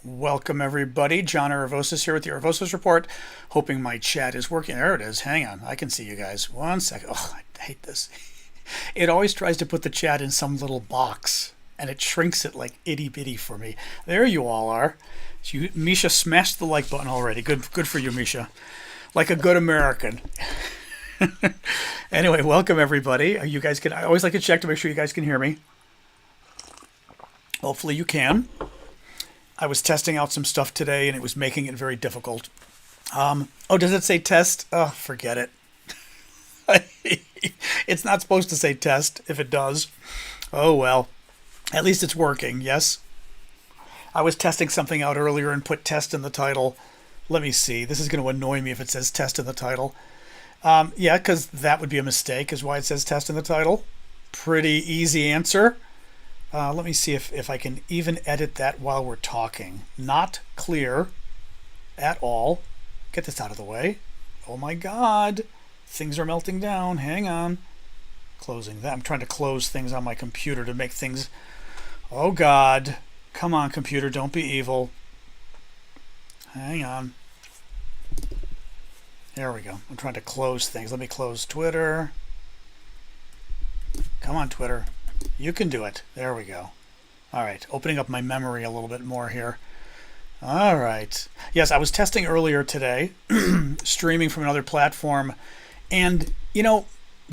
Welcome, everybody. John Aravosis here with the Aravosis Report. Hoping my chat is working. There it is. Hang on. I can see you guys. One second. Oh, I hate this. It always tries to put the chat in some little box, and it shrinks it like itty bitty for me. There you all are. Misha smashed the like button already. Good for you, Misha. Like a good American. Anyway, welcome, everybody. You guys can. I always like to check to make sure you guys can hear me. Hopefully you can. I was testing out some stuff today, and it was making it very difficult. Does it say test? Oh, forget it. It's not supposed to say test if it does. Oh, well. At least it's working, yes? I was testing something out earlier and put test in the title. Let me see. This is going to annoy me if it says test in the title. Yeah, because that would be a mistake, is why it says test in the title. Pretty easy answer. Let me see if I can even edit that while we're talking. Not clear at all. Get this out of the way. Oh my God. Things are melting down. Hang on. Closing that. I'm trying to close things on my computer to make things... Oh God. Come on, computer. Don't be evil. Hang on. There we go. I'm trying to close things. Let me close Twitter. Come on, Twitter. You can do it. There we go. All right. Opening up my memory a little bit more here. All right. Yes, I was testing earlier today, streaming from another platform. And, the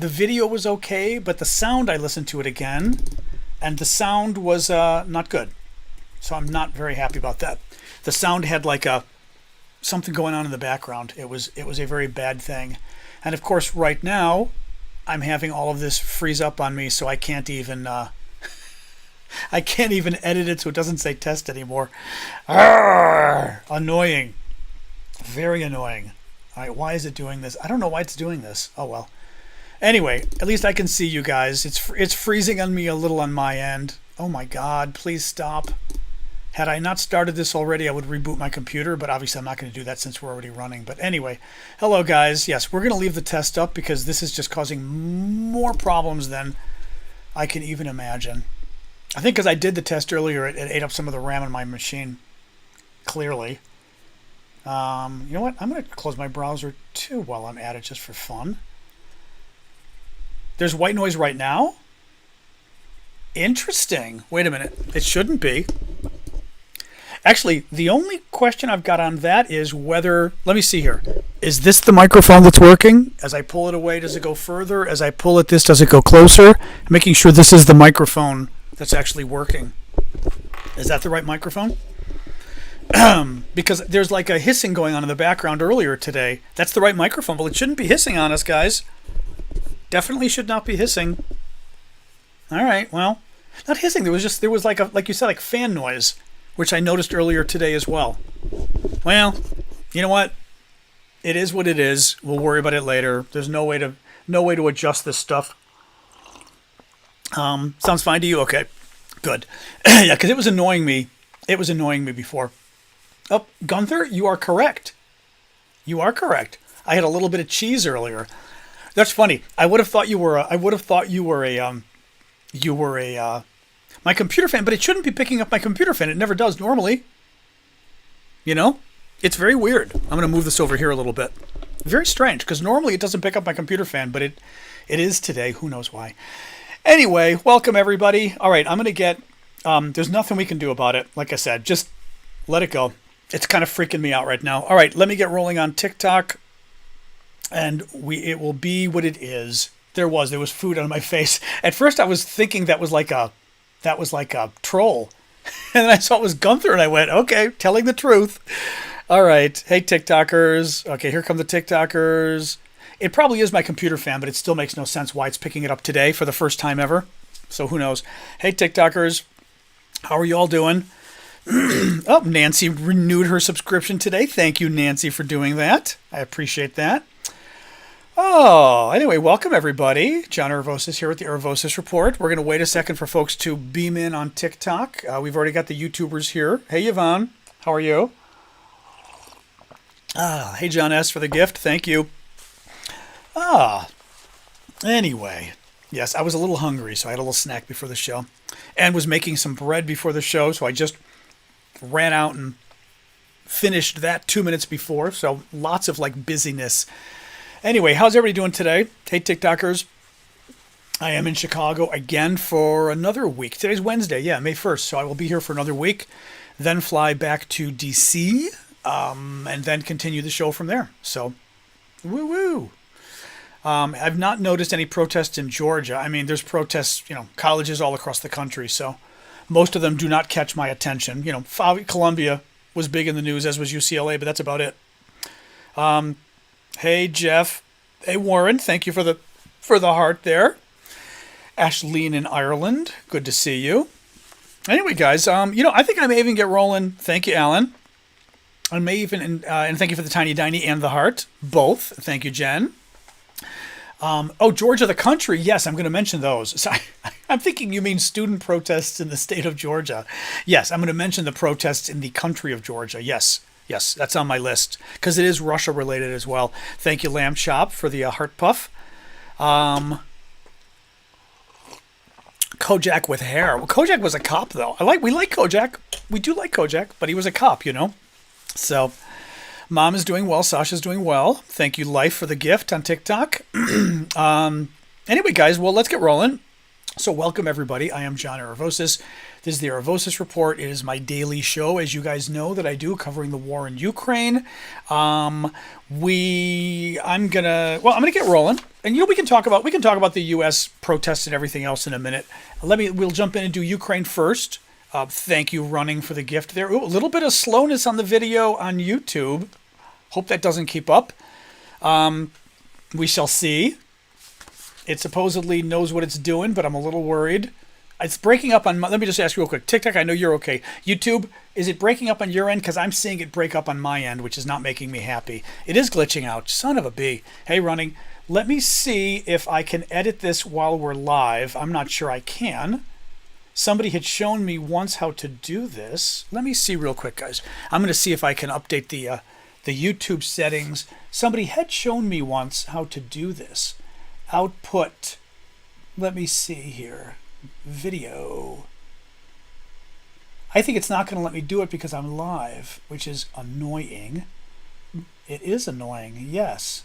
video was okay, but the sound, I listened to it again, and the sound was not good. So I'm not very happy about that. The sound had like something going on in the background. It was a very bad thing. And of course, right now, I'm having all of this freeze up on me, so I can't even edit it so it doesn't say test anymore. Arrgh! Annoying. Very annoying. All right, why is it doing this? I don't know why it's doing this. Oh well. Anyway, at least I can see you guys. It's freezing on me a little on my end. Oh my God, please stop. Had I not started this already, I would reboot my computer, but obviously I'm not going to do that since we're already running. But anyway, hello guys. Yes, we're going to leave the test up because this is just causing more problems than I can even imagine. I think because I did the test earlier, it ate up some of the RAM on my machine, clearly. You know what? I'm going to close my browser too while I'm at it just for fun. There's white noise right now? Interesting. Wait a minute. It shouldn't be. Actually, the only question I've got on that is whether... Let me see here. Is this the microphone that's working? As I pull it away, does it go further? As I pull it, does it go closer? Making sure this is the microphone that's actually working. Is that the right microphone? Because there's like a hissing going on in the background earlier today. That's the right microphone. Well, it shouldn't be hissing on us, guys. Definitely should not be hissing. All right, well, not hissing. There was like you said, like fan noise, which I noticed earlier today as well. Well, you know what? It is what it is. We'll worry about it later. There's no way to adjust this stuff. Sounds fine to you? Okay, good. Yeah, because it was annoying me. It was annoying me before. Oh, Gunther, you are correct. You are correct. I had a little bit of cheese earlier. That's funny. I would have thought you were my computer fan, but it shouldn't be picking up my computer fan. It never does normally. It's very weird. I'm going to move this over here a little bit. Very strange, because normally it doesn't pick up my computer fan, but it is today. Who knows why? Anyway, welcome everybody. All right, I'm going to get... there's nothing we can do about it. Like I said, just let it go. It's kind of freaking me out right now. All right, let me get rolling on TikTok, and it will be what it is. There was food on my face. At first, I was thinking that was like a troll, and then I saw it was Gunther, and I went, okay, telling the truth. All right, hey TikTokers. Okay, here come the TikTokers. It probably is my computer fan, but it still makes no sense why it's picking it up today for the first time ever. So who knows? Hey TikTokers, how are you all doing? Oh, Nancy renewed her subscription today. Thank you, Nancy, for doing that. I appreciate that. Oh, anyway, welcome everybody. John Aravosis here with the Aravosis Report. We're going to wait a second for folks to beam in on TikTok. We've already got the YouTubers here. Hey, Yvonne. How are you? Hey, John S. for the gift. Thank you. Anyway, yes, I was a little hungry, so I had a little snack before the show. And was making some bread before the show, so I just ran out and finished that 2 minutes before. So lots of like busyness. Anyway, how's everybody doing today? Hey, TikTokers. I am in Chicago again for another week. Today's Wednesday, yeah, May 1st. So I will be here for another week, then fly back to DC, and then continue the show from there. So, woo-woo. I've not noticed any protests in Georgia. I mean, there's protests, colleges all across the country. So most of them do not catch my attention. Columbia was big in the news, as was UCLA, but that's about it. Hey, Jeff. Hey, Warren. Thank you for the heart there. Ashleen in Ireland, good to see you. Anyway, guys, I think I may even get rolling. Thank you, Alan. I may even, and thank you for the tiny diny and the heart, both. Thank you, Jen. Georgia, the country. Yes, I'm going to mention those. So I'm thinking you mean student protests in the state of Georgia. Yes, I'm going to mention the protests in the country of Georgia. Yes, that's on my list because it is Russia related as well. Thank you, Lamb Chop, for the heart puff. Kojak with hair. Well, Kojak was a cop, though. We like Kojak. We do like Kojak, but he was a cop, So, Mom is doing well. Sasha's doing well. Thank you, Life, for the gift on TikTok. Anyway, guys, well, let's get rolling. So, welcome, everybody. I am John Aravosis. This is the Aravosis Report. It is my daily show, as you guys know, that I do, covering the war in Ukraine. I'm gonna get rolling, and we can talk about the U.S. protests and everything else in a minute. We'll jump in and do Ukraine first. Thank you, Running, for the gift there. Ooh, a little bit of slowness on the video on YouTube. Hope that doesn't keep up. We shall see. It supposedly knows what it's doing, but I'm a little worried. It's breaking up on let me just ask you real quick. TikTok, I know you're okay. YouTube, is it breaking up on your end? Because I'm seeing it break up on my end, which is not making me happy. It is glitching out. Son of a bee. Hey, Running, let me see if I can edit this while we're live. I'm not sure I can. Somebody had shown me once how to do this. Let me see real quick, guys. I'm going to see if I can update the YouTube settings. Somebody had shown me once how to do this. Output. Let me see here. Video. I think it's not going to let me do it because I'm live, which is annoying. It is annoying, yes.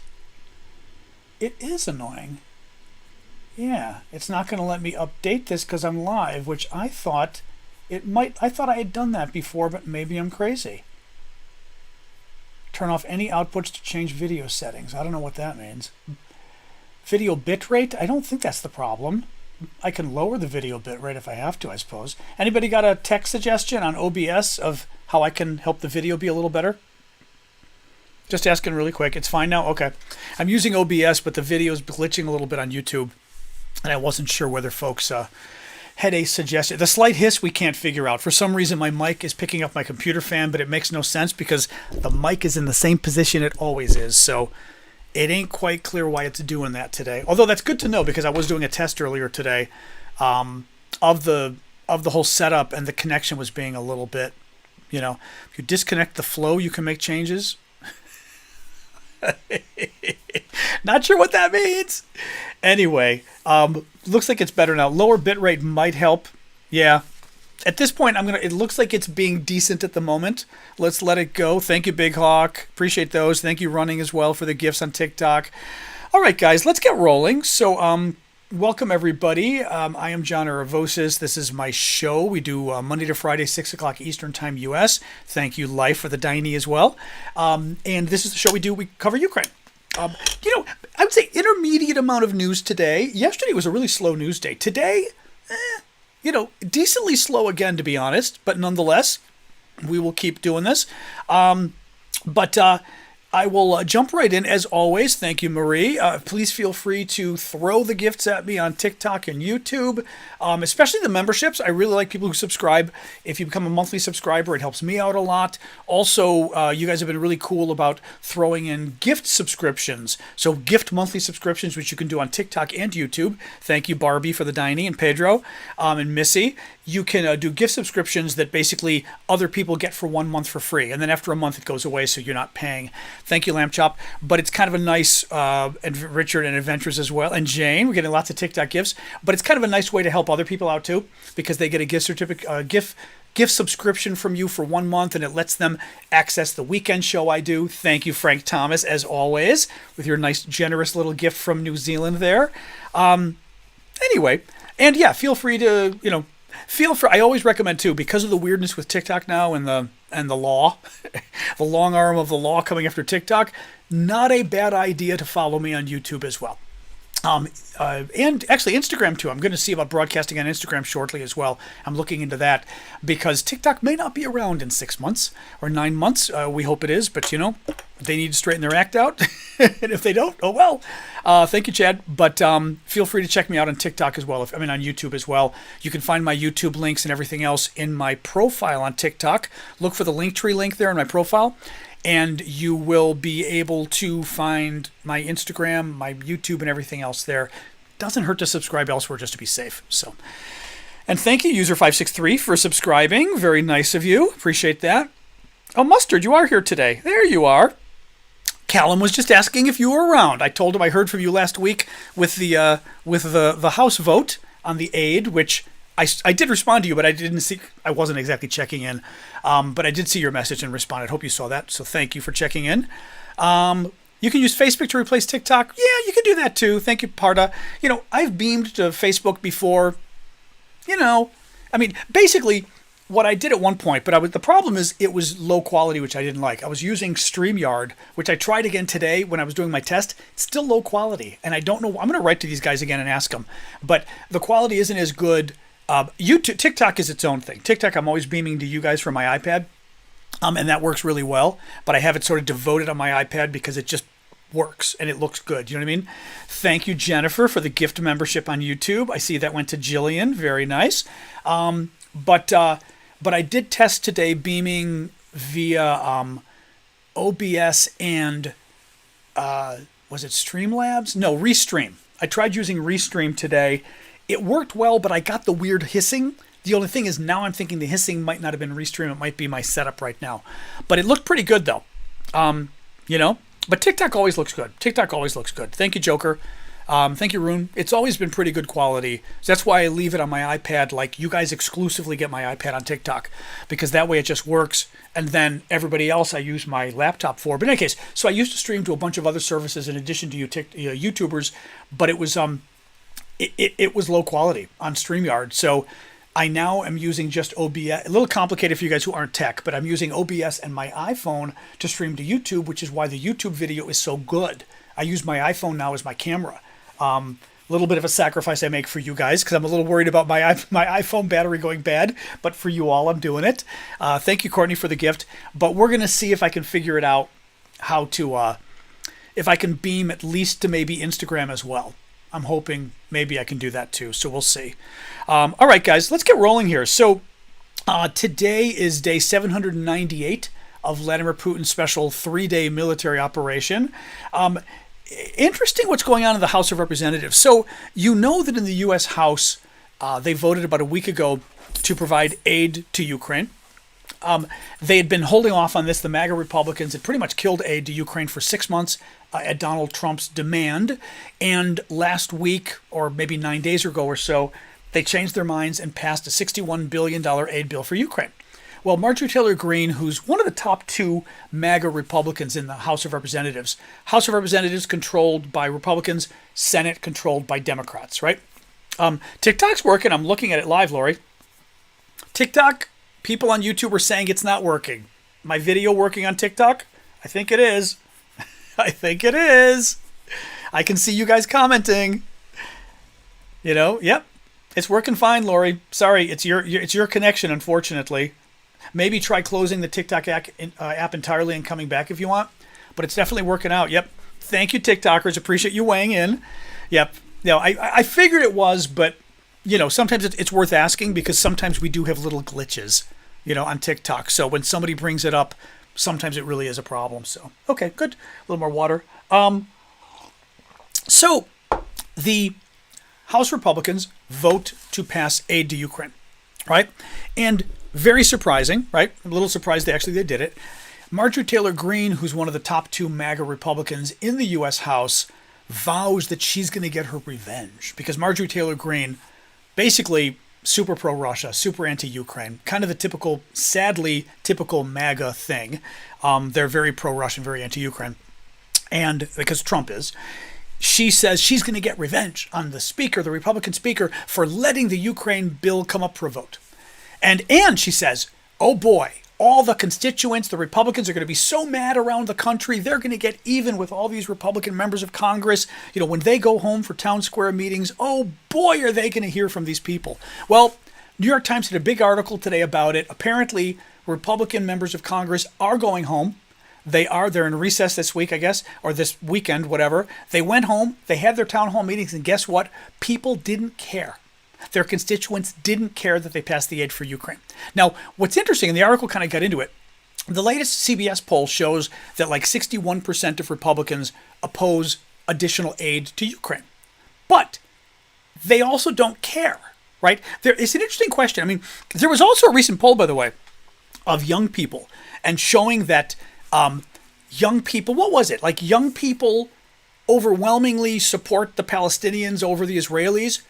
It is annoying. Yeah, it's not going to let me update this because I'm live, which I thought I thought I had done that before, but maybe I'm crazy. Turn off any outputs to change video settings. I don't know what that means. Video bitrate? I don't think that's the problem. I can lower the video bitrate if I have to, I suppose. Anybody got a tech suggestion on OBS of how I can help the video be a little better? Just asking really quick. It's fine now? Okay. I'm using OBS, but the video is glitching a little bit on YouTube. And I wasn't sure whether folks had a suggestion. The slight hiss we can't figure out. For some reason, my mic is picking up my computer fan, but it makes no sense because the mic is in the same position it always is. So it ain't quite clear why it's doing that today. Although that's good to know because I was doing a test earlier today of the whole setup, and the connection was being a little bit, if you disconnect the flow, you can make changes. Not sure what that means. Anyway, looks like it's better now. Lower bitrate might help. Yeah. At this point, it looks like it's being decent at the moment. Let's let it go. Thank you, Big Hawk. Appreciate those. Thank you, Running, as well, for the gifts on TikTok. All right, guys, let's get rolling. So, welcome, everybody. I am John Aravosis. This is my show. We do Monday to Friday, 6 o'clock Eastern Time, U.S. Thank you, Life, for the Diney as well. And this is the show we do. We cover Ukraine. I would say intermediate amount of news today. Yesterday was a really slow news day. Today, decently slow again, to be honest. But nonetheless, we will keep doing this. But I will jump right in, as always. Thank you, Marie. Please feel free to throw the gifts at me on TikTok and YouTube, especially the memberships. I really like people who subscribe. If you become a monthly subscriber, it helps me out a lot. Also, you guys have been really cool about throwing in gift subscriptions. So gift monthly subscriptions, which you can do on TikTok and YouTube. Thank you, Barbie, for the Diney, and Pedro, and Missy. You can do gift subscriptions that basically other people get for 1 month for free. And then after a month, it goes away, so you're not paying. Thank you, Lamb Chop. But it's kind of a nice, and Richard and Adventures as well. And Jane, we're getting lots of TikTok gifts. But it's kind of a nice way to help other people out too, because they get a gift certificate, gift gift subscription from you for 1 month, and it lets them access the weekend show I do. Thank you, Frank Thomas, as always, with your nice, generous little gift from New Zealand there. Anyway, and yeah, feel free to, I always recommend too, because of the weirdness with TikTok now and the law, the long arm of the law coming after TikTok, not a bad idea to follow me on YouTube as well. And actually Instagram too. I'm going to see about broadcasting on Instagram shortly as well. I'm looking into that because TikTok may not be around in 6 months or 9 months. We hope it is, but they need to straighten their act out. And if they don't, oh well. Thank you, Chad. But feel free to check me out on TikTok as well. On YouTube as well. You can find my YouTube links and everything else in my profile on TikTok. Look for the Linktree link there in my profile. And you will be able to find my Instagram, my YouTube, and everything else there. Doesn't hurt to subscribe elsewhere just to be safe. So, and thank you, User563, for subscribing. Very nice of you. Appreciate that. Oh, Mustard, you are here today. There you are. Callum was just asking if you were around. I told him I heard from you last week with the House vote on the aid, which I did respond to you, but I wasn't exactly checking in. But I did see your message and responded. Hope you saw that. So thank you for checking in. You can use Facebook to replace TikTok. Yeah, you can do that too. Thank you, Parda. I've beamed to Facebook before. Basically what I did at one point, but the problem is it was low quality, which I didn't like. I was using StreamYard, which I tried again today when I was doing my test. It's still low quality, and I don't know. I'm going to write to these guys again and ask them. But the quality isn't as good. YouTube, TikTok is its own thing. TikTok, I'm always beaming to you guys from my iPad, and that works really well. But I have it sort of devoted on my iPad because it just works and it looks good. You know what I mean? Thank you, Jennifer, for the gift membership on YouTube. I see that went to Jillian. Very nice. But I did test today beaming via OBS and was it Streamlabs? No, Restream. I tried using Restream today. It worked well, but I got the weird hissing. The only thing is now I'm thinking the hissing might not have been Restream. It might be my setup right now. But it looked pretty good, though. But TikTok always looks good. TikTok always looks good. Thank you, Joker. Thank you, Rune. It's always been pretty good quality. So that's why I leave it on my iPad. Like, you guys exclusively get my iPad on TikTok because that way it just works. And then everybody else I use my laptop for. But in any case, so I used to stream to a bunch of other services in addition to YouTubers, but it was it was low quality on StreamYard. So I now am using just OBS. A little complicated for you guys who aren't tech, but I'm using OBS and my iPhone to stream to YouTube, which is why the YouTube video is so good. I use my iPhone now as my camera. A little bit of a sacrifice I make for you guys because I'm a little worried about my iPhone battery going bad, but for you all, I'm doing it. Thank you, Courtney, for the gift. But we're going to see if I can figure it out how to, if I can beam at least to maybe Instagram as well. I'm hoping maybe I can do that too, so we'll see. All right, guys, let's get rolling here. So today is day 798 of Vladimir Putin's special 3-day military operation. Interesting what's going on in the House of Representatives. So you know that in the U.S. House, they voted about a week ago to provide aid to Ukraine. They had been holding off on this. The MAGA Republicans had pretty much killed aid to Ukraine for 6 months at Donald Trump's demand. And last week, or maybe 9 days ago or so, they changed their minds and passed a $61 billion aid bill for Ukraine. Well, Marjorie Taylor Greene, who's one of the top 2 MAGA Republicans in the House of Representatives controlled by Republicans, Senate controlled by Democrats, right? TikTok's working. I'm looking at it live, Lori. TikTok, people on YouTube are saying it's not working. My video working on TikTok? I think it is. I think it is. I can see you guys commenting. Yep. It's working fine, Lori. Sorry, it's your connection, unfortunately. Maybe try closing the TikTok app entirely and coming back if you want. But it's definitely working out. Yep. Thank you, TikTokers. Appreciate you weighing in. Yep. I figured it was, but sometimes it's worth asking because sometimes we do have little glitches, on TikTok. So when somebody brings it up, sometimes it really is a problem. So, okay, good. A little more water. So the House Republicans vote to pass aid to Ukraine, right? And very surprising, right? I'm a little surprised they did it. Marjorie Taylor Greene, who's one of the top 2 MAGA Republicans in the U.S. House, vows that she's going to get her revenge because Marjorie Taylor Greene basically super pro-Russia, super anti-Ukraine, kind of the typical, sadly, typical MAGA thing. They're very pro-Russian, very anti-Ukraine, and because Trump is. She says she's going to get revenge on the speaker, the Republican speaker, for letting the Ukraine bill come up for a vote. And she says, oh boy, all the constituents, the Republicans are going to be so mad around the country. They're going to get even with all these Republican members of Congress. You know, when they go home for town square meetings, oh boy, are they going to hear from these people. Well, New York Times did a big article today about it. Apparently, Republican members of Congress are going home. They're in recess this week, I guess, or this weekend, whatever. They went home, they had their town hall meetings, and guess what? People didn't care. Their constituents didn't care that they passed the aid for Ukraine. Now, what's interesting, and the article kind of got into it, the latest CBS poll shows that like 61% of Republicans oppose additional aid to Ukraine. But they also don't care, right? It's an interesting question. I mean, there was also a recent poll, by the way, of young people, and showing that young people, what was it? Like young people overwhelmingly support the Palestinians over the Israelis,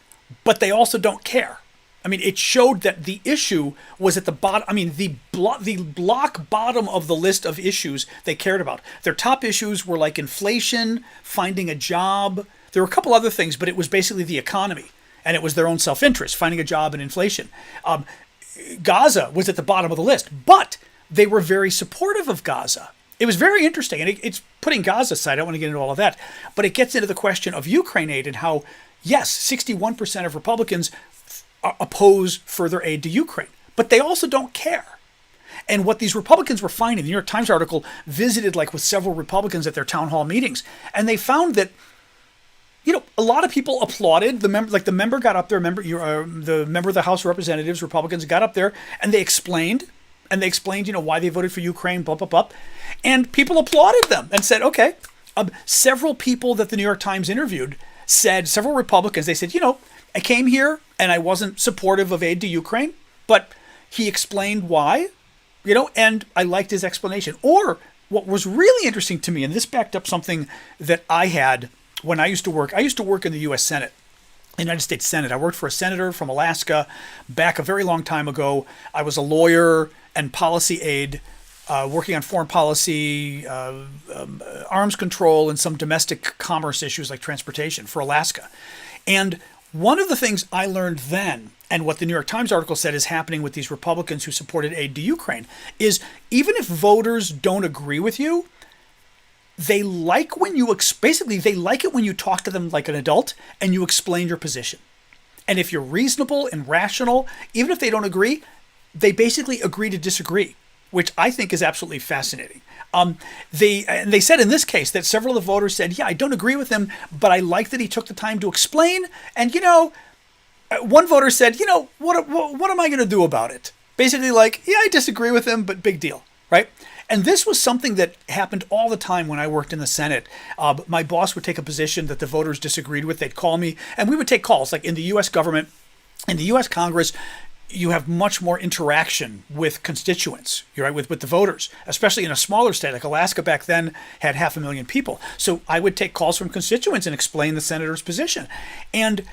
but they also don't care. I mean, it showed that the issue was at the bottom. I mean, the block bottom of the list of issues they cared about. Their top issues were like inflation, finding a job. There were a couple other things, but it was basically the economy, and it was their own self-interest, finding a job and inflation. Gaza was at the bottom of the list, but they were very supportive of Gaza. It was very interesting, and it's putting Gaza aside. I don't want to get into all of that, but it gets into the question of Ukraine aid and how, yes, 61% of Republicans oppose further aid to Ukraine, but they also don't care. And what these Republicans were finding, the New York Times article visited like with several Republicans at their town hall meetings, and they found that, you know, a lot of people applauded the member. Like the member got up there, the member of the House of Representatives, Republicans got up there, and they explained, you know, why they voted for Ukraine, blah, blah, blah. And people applauded them and said, okay. Several people that the New York Times interviewed said, several Republicans, they said, you know, I came here and I wasn't supportive of aid to Ukraine, but he explained why, you know, and I liked his explanation. Or what was really interesting to me, and this backed up something that I had when I used to work in the U.S. Senate. United States Senate. I worked for a senator from Alaska back a very long time ago. I was a lawyer and policy aide, working on foreign policy, arms control, and some domestic commerce issues like transportation for Alaska. And one of the things I learned then, and what the New York Times article said is happening with these Republicans who supported aid to Ukraine, is even if voters don't agree with you, they like when you they like it when you talk to them like an adult and you explain your position. And if you're reasonable and rational, even if they don't agree, they basically agree to disagree, which I think is absolutely fascinating. They said in this case that several of the voters said, yeah, I don't agree with him, but I like that he took the time to explain. And, you know, one voter said, you know, what am I going to do about it? Basically like, yeah, I disagree with him, but big deal, right? And this was something that happened all the time when I worked in the Senate. My boss would take a position that the voters disagreed with. They'd call me, and we would take calls. Like in the U.S. government, in the U.S. Congress, you have much more interaction with constituents, you're right, with the voters, especially in a smaller state. Like Alaska back then had 500,000 people. So I would take calls from constituents and explain the senator's position. And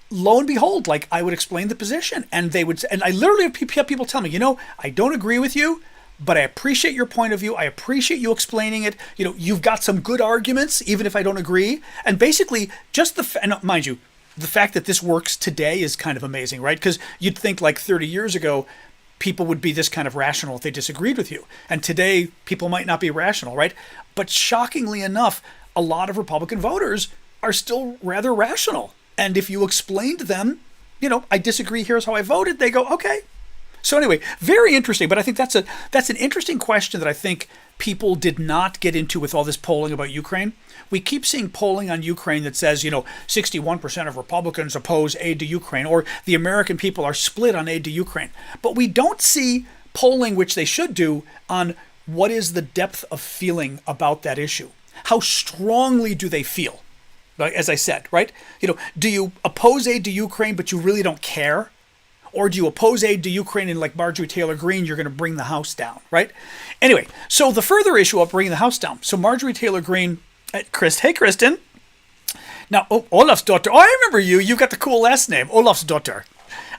lo and behold, like I would explain the position, and I literally have people tell me, you know, I don't agree with you, but I appreciate your point of view. I appreciate you explaining it. You know, you've got some good arguments, even if I don't agree. And basically, just and mind you, the fact that this works today is kind of amazing, right? Because you'd think like 30 years ago, people would be this kind of rational if they disagreed with you. And today, people might not be rational, right? But shockingly enough, a lot of Republican voters are still rather rational. And if you explain to them, you know, I disagree, here's how I voted, they go, okay. So anyway, very interesting, but I think that's an interesting question that I think people did not get into with all this polling about Ukraine. We keep seeing polling on Ukraine that says, you know, 61% of Republicans oppose aid to Ukraine, or the American people are split on aid to Ukraine. But we don't see polling, which they should do, on what is the depth of feeling about that issue. How strongly do they feel? Like, as I said, right? You know, do you oppose aid to Ukraine, but you really don't care? Or do you oppose aid to Ukraine and like Marjorie Taylor Greene, you're going to bring the house down, right? Anyway, so the further issue of bringing the house down. So Marjorie Taylor Greene, hey Kristen. Now, Olaf's daughter. Oh, I remember you. You got the cool last name, Olaf's daughter.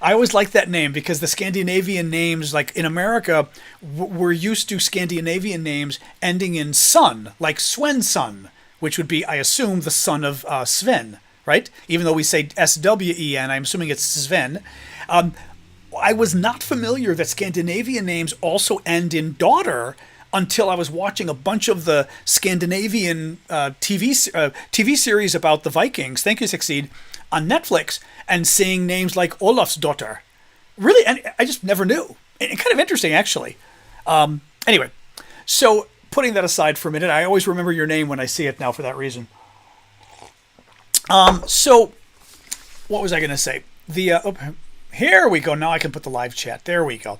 I always like that name because the Scandinavian names, like in America, we're used to Scandinavian names ending in son, like Svensson, which would be, I assume, the son of Sven, right? Even though we say Swen, I'm assuming it's Sven. I was not familiar that Scandinavian names also end in daughter until I was watching a bunch of the Scandinavian TV series about the Vikings. Thank you, Succeed, on Netflix, and seeing names like Olafsdotter. Really, and I just never knew. And kind of interesting, actually. Anyway, so putting that aside for a minute, I always remember your name when I see it now for that reason. So what was I going to say? Here we go. Now I can put the live chat. There we go.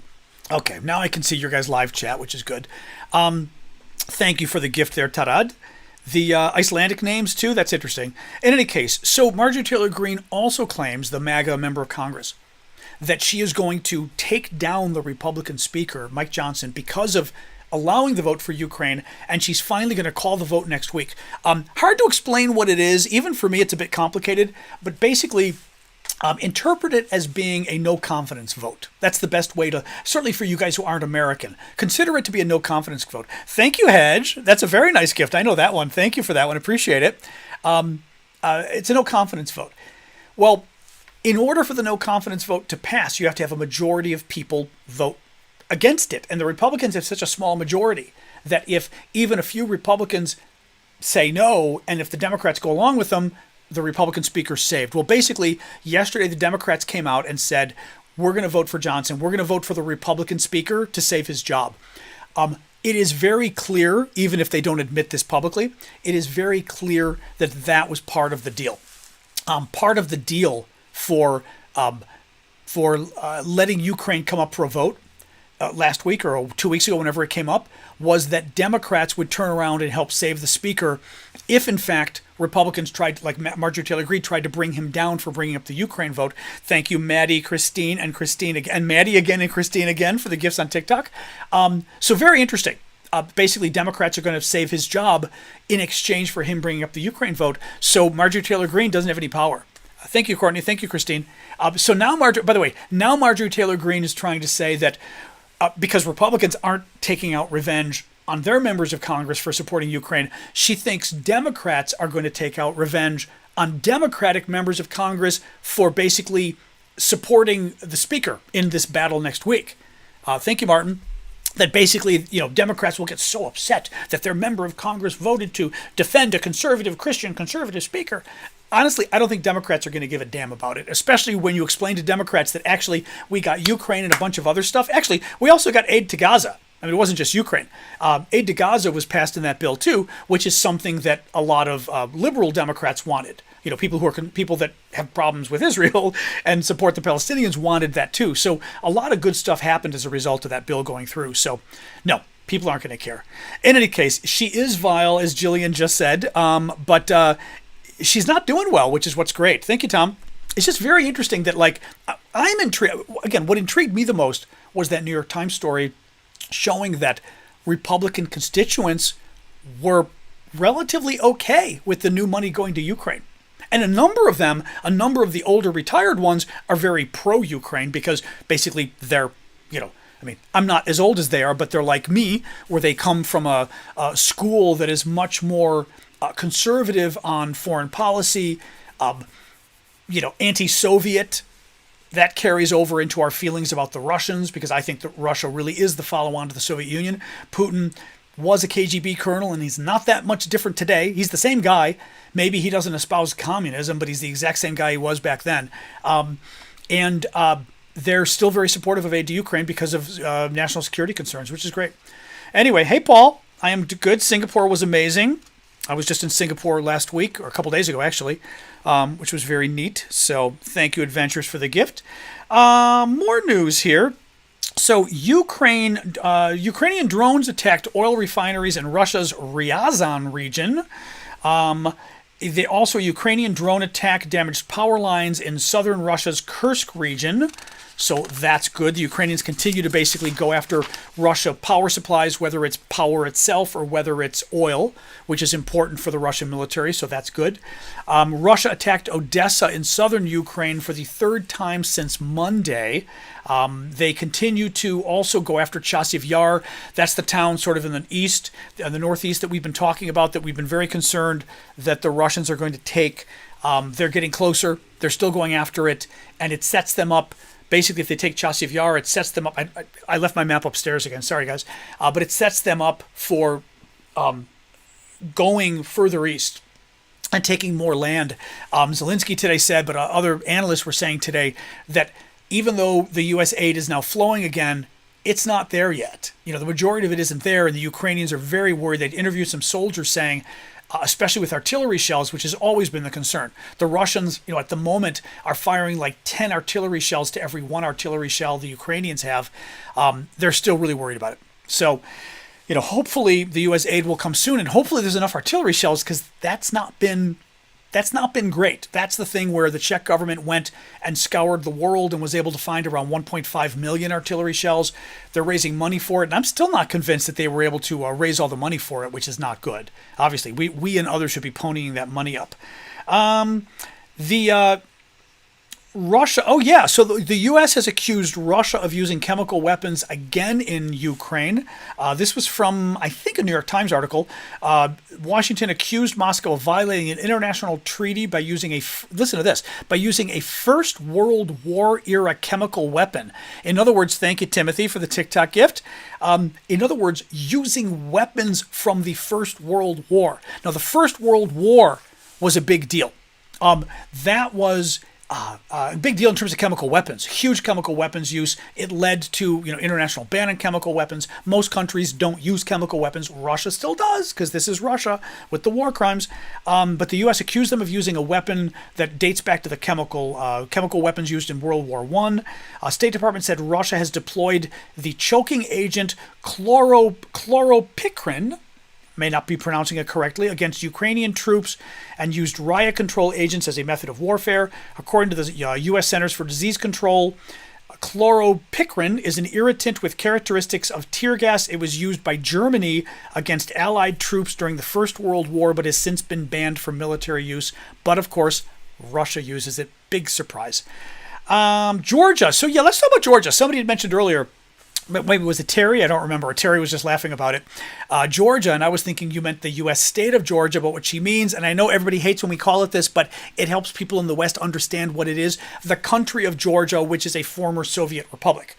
Okay, now I can see your guys' live chat, which is good. Thank you for the gift there, Tarad. The Icelandic names, too, that's interesting. In any case, so Marjorie Taylor Greene also claims, the MAGA member of Congress, that she is going to take down the Republican Speaker, Mike Johnson, because of allowing the vote for Ukraine, and she's finally going to call the vote next week. Hard to explain what it is. Even for me, it's a bit complicated, but basically interpret it as being a no confidence vote. That's the best way to, certainly for you guys who aren't American, consider it to be a no confidence vote. Thank you, Hedge. That's a very nice gift. I know that one. Thank you for that one. Appreciate it. It's a no confidence vote. Well, in order for the no confidence vote to pass, you have to have a majority of people vote against it. And the Republicans have such a small majority that if even a few Republicans say no, and if the Democrats go along with them, the Republican speaker's saved. Well, basically, yesterday the Democrats came out and said, we're going to vote for Johnson. We're going to vote for the Republican speaker to save his job. It is very clear, even if they don't admit this publicly, it is very clear that that was part of the deal. Part of the deal for letting Ukraine come up for a vote last week or 2 weeks ago, whenever it came up, was that Democrats would turn around and help save the speaker if, in fact, Republicans tried, like Marjorie Taylor Greene, tried to bring him down for bringing up the Ukraine vote. Thank you, Maddie, Christine, and Christine again, and Maddie again, and Christine again for the gifts on TikTok. So very interesting. Basically, Democrats are going to save his job in exchange for him bringing up the Ukraine vote. So Marjorie Taylor Greene doesn't have any power. Thank you, Courtney. Thank you, Christine. So now, by the way, now Marjorie Taylor Greene is trying to say that because Republicans aren't taking out revenge on their members of Congress for supporting Ukraine, she thinks Democrats are going to take out revenge on Democratic members of Congress for basically supporting the speaker in this battle next week. Thank you, Martin. That basically, Democrats will get so upset that their member of Congress voted to defend a conservative, Christian conservative speaker. Honestly, I don't think Democrats are going to give a damn about it, especially when you explain to Democrats that actually we got Ukraine and a bunch of other stuff. Actually, we also got aid to Gaza. I mean, it wasn't just Ukraine. Aid to Gaza was passed in that bill too, which is something that a lot of liberal Democrats wanted. People that have problems with Israel and support the Palestinians wanted that too. So a lot of good stuff happened as a result of that bill going through. So no, people aren't going to care. In any case, she is vile, as Jillian just said, but she's not doing well, which is what's great. Thank you, Tom. It's just very interesting that, I'm intrigued. Again, what intrigued me the most was that New York Times story showing that Republican constituents were relatively okay with the new money going to Ukraine. And a number of the older retired ones are very pro-Ukraine because basically they're, I'm not as old as they are, but they're like me, where they come from a school that is much more conservative on foreign policy, anti-Soviet. That carries over into our feelings about the Russians, because I think that Russia really is the follow-on to the Soviet Union. Putin was a KGB colonel, and he's not that much different today. He's the same guy. Maybe he doesn't espouse communism, but he's the exact same guy he was back then. And they're still very supportive of aid to Ukraine because of national security concerns, which is great. Anyway, hey, Paul. I am good. Singapore was amazing. I was just in Singapore last week, or a couple days ago, actually, which was very neat. So thank you, Adventures, for the gift. More news here. So Ukrainian drones attacked oil refineries in Russia's Ryazan region. Ukrainian drone attack damaged power lines in southern Russia's Kursk region. So that's good. The Ukrainians continue to basically go after Russia power supplies, whether it's power itself or whether it's oil, which is important for the Russian military. So that's good. Russia attacked Odessa in southern Ukraine for the third time since Monday. They continue to also go after Chasiv Yar. That's the town sort of in the east, the northeast that we've been talking about, that we've been very concerned that the Russians are going to take. They're getting closer. They're still going after it, and it sets them up. Basically, if they take Chasiv Yar, it sets them up. I left my map upstairs again. Sorry, guys. But it sets them up for going further east and taking more land. Zelensky today said, but other analysts were saying today, that even though the U.S. aid is now flowing again, it's not there yet. The majority of it isn't there, and the Ukrainians are very worried. They'd interviewed some soldiers saying, especially with artillery shells, which has always been the concern. The Russians, at the moment, are firing like 10 artillery shells to every one artillery shell the Ukrainians have. They're still really worried about it. So, hopefully the U.S. aid will come soon, and hopefully there's enough artillery shells, because that's not been great. That's the thing where the Czech government went and scoured the world and was able to find around 1.5 million artillery shells. They're raising money for it, and I'm still not convinced that they were able to raise all the money for it, which is not good. Obviously, we and others should be ponying that money up. Russia, so the U.S. has accused Russia of using chemical weapons again in Ukraine. This was from, I think, a New York Times article. Washington accused Moscow of violating an international treaty by using listen to this, by using a First World War era chemical weapon. In other words, thank you, Timothy, for the TikTok gift. In other words, using weapons from the First World War. Now, the First World War was a big deal. That was a big deal in terms of chemical weapons, huge chemical weapons use. It led to international ban on chemical weapons. Most countries don't use chemical weapons. Russia still does, because this is Russia with the war crimes. But the U.S. accused them of using a weapon that dates back to the chemical weapons used in World War I. State Department said Russia has deployed the choking agent chloropicrin, may not be pronouncing it correctly, against Ukrainian troops, and used riot control agents as a method of warfare. According to the U.S. Centers for Disease Control, chloropicrin is an irritant with characteristics of tear gas. It was used by Germany against Allied troops during the First World War, but has since been banned for military use. But, of course, Russia uses it. Big surprise. Georgia. So, let's talk about Georgia. Somebody had mentioned earlier, maybe was it Terry? I don't remember. Terry was just laughing about it. Georgia, and I was thinking you meant the U.S. state of Georgia, but what she means, and I know everybody hates when we call it this, but it helps people in the West understand what it is, the country of Georgia, which is a former Soviet republic.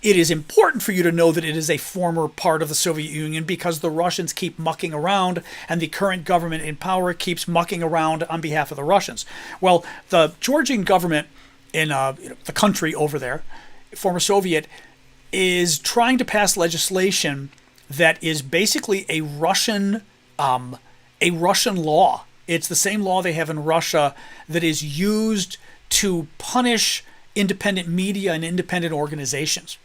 It is important for you to know that it is a former part of the Soviet Union, because the Russians keep mucking around, and the current government in power keeps mucking around on behalf of the Russians. Well, the Georgian government in the country over there, former Soviet, is trying to pass legislation that is basically a Russian law. It's the same law they have in Russia that is used to punish independent media and independent organizations.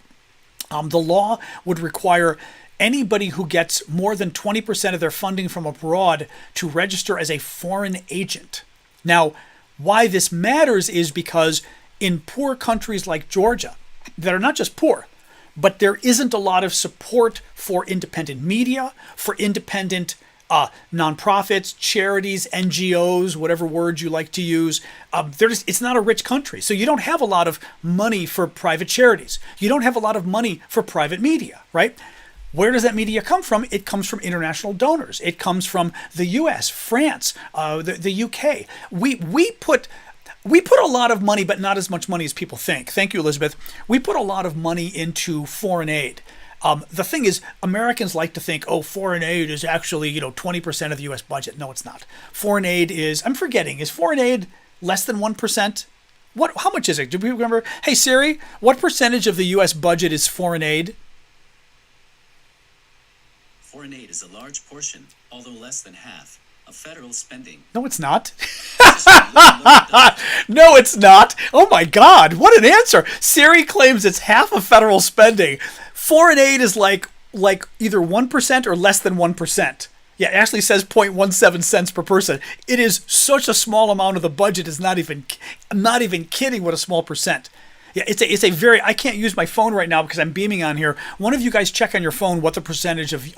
The law would require anybody who gets more than 20% of their funding from abroad to register as a foreign agent. Now, why this matters is because in poor countries like Georgia, that are not just poor, but there isn't a lot of support for independent media, for independent nonprofits, charities, NGOs, whatever word you like to use. It's not a rich country. So you don't have a lot of money for private charities. You don't have a lot of money for private media, right? Where does that media come from? It comes from international donors. It comes from the U.S., France, the U.K. We put a lot of money, but not as much money as people think. Thank you, Elizabeth. We put a lot of money into foreign aid. The thing is, Americans like to think, foreign aid is actually, 20% of the U.S. budget. No, it's not. Foreign aid is foreign aid less than 1%? How much is it? Do we remember? Hey, Siri, what percentage of the U.S. budget is foreign aid? Foreign aid is a large portion, although less than half, of federal spending. No, it's not. No, it's not. Oh my God, what an answer. Siri claims it's half of federal spending. Foreign aid is like either 1% or less than 1%. Yeah, it actually says 0.17 cents per person. It is such a small amount of the budget. Is not even kidding what a small percent. Yeah, it's a very. I can't use my phone right now because I'm beaming on here. One of you guys check on your phone what the percentage of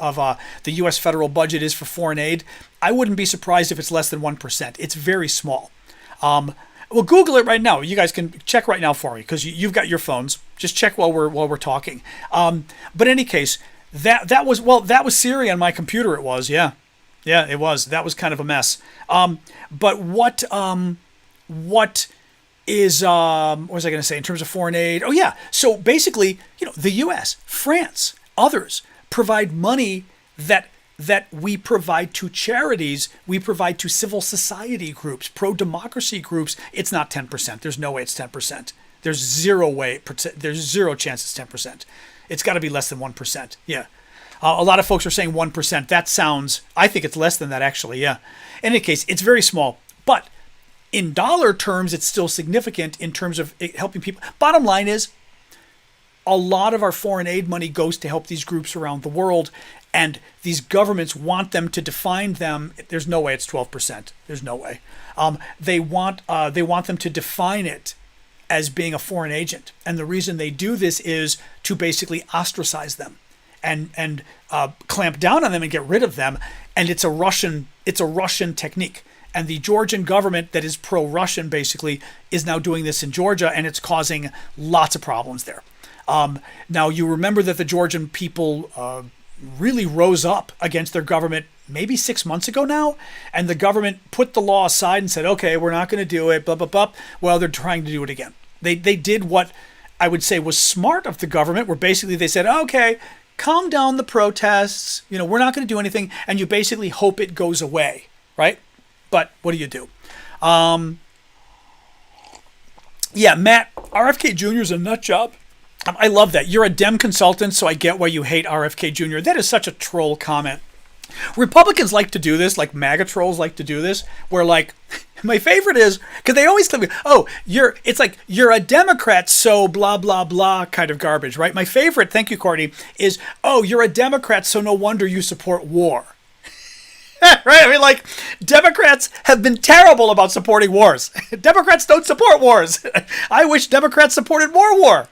the U.S. federal budget is for foreign aid. I wouldn't be surprised if it's less than 1%. It's very small. Well, Google it right now. You guys can check right now for me because you've got your phones. Just check while we're talking. But in any case, that was Siri on my computer. It was, yeah, it was. That was kind of a mess. But what is what was I going to say in terms of foreign aid? Oh yeah. So basically, the U.S., France, others provide money that we provide to charities, we provide to civil society groups, pro-democracy groups. It's not 10%. There's no way it's 10%. There's zero chance it's 10%. It's got to be less than 1%. Yeah. A lot of folks are saying 1%. That sounds, I think it's less than that actually, yeah. In any case, it's very small. But in dollar terms, it's still significant in terms of helping people. Bottom line is, a lot of our foreign aid money goes to help these groups around the world, and these governments want them to define them. There's no way it's 12%. There's no way. They want them to define it as being a foreign agent, and the reason they do this is to basically ostracize them and clamp down on them and get rid of them. And it's a Russian technique. And the Georgian government that is pro-Russian basically is now doing this in Georgia, and it's causing lots of problems there. Now, you remember that the Georgian people really rose up against their government maybe 6 months ago now, and the government put the law aside and said, okay, we're not going to do it, blah, blah, blah. Well, they're trying to do it again. They did what I would say was smart of the government, where basically they said, okay, calm down the protests, we're not going to do anything, and you basically hope it goes away, right? But what do you do? Yeah, Matt, RFK Jr. is a nut job. I love that. You're a Dem consultant, so I get why you hate RFK Jr. That is such a troll comment. Republicans like to do this, like MAGA trolls like to do this, where my favorite is, because they always claim, it's like, you're a Democrat, so blah, blah, blah kind of garbage, right? My favorite, thank you, Courtney, is, you're a Democrat, so no wonder you support war. Right? I mean, Democrats have been terrible about supporting wars. Democrats don't support wars. I wish Democrats supported more war.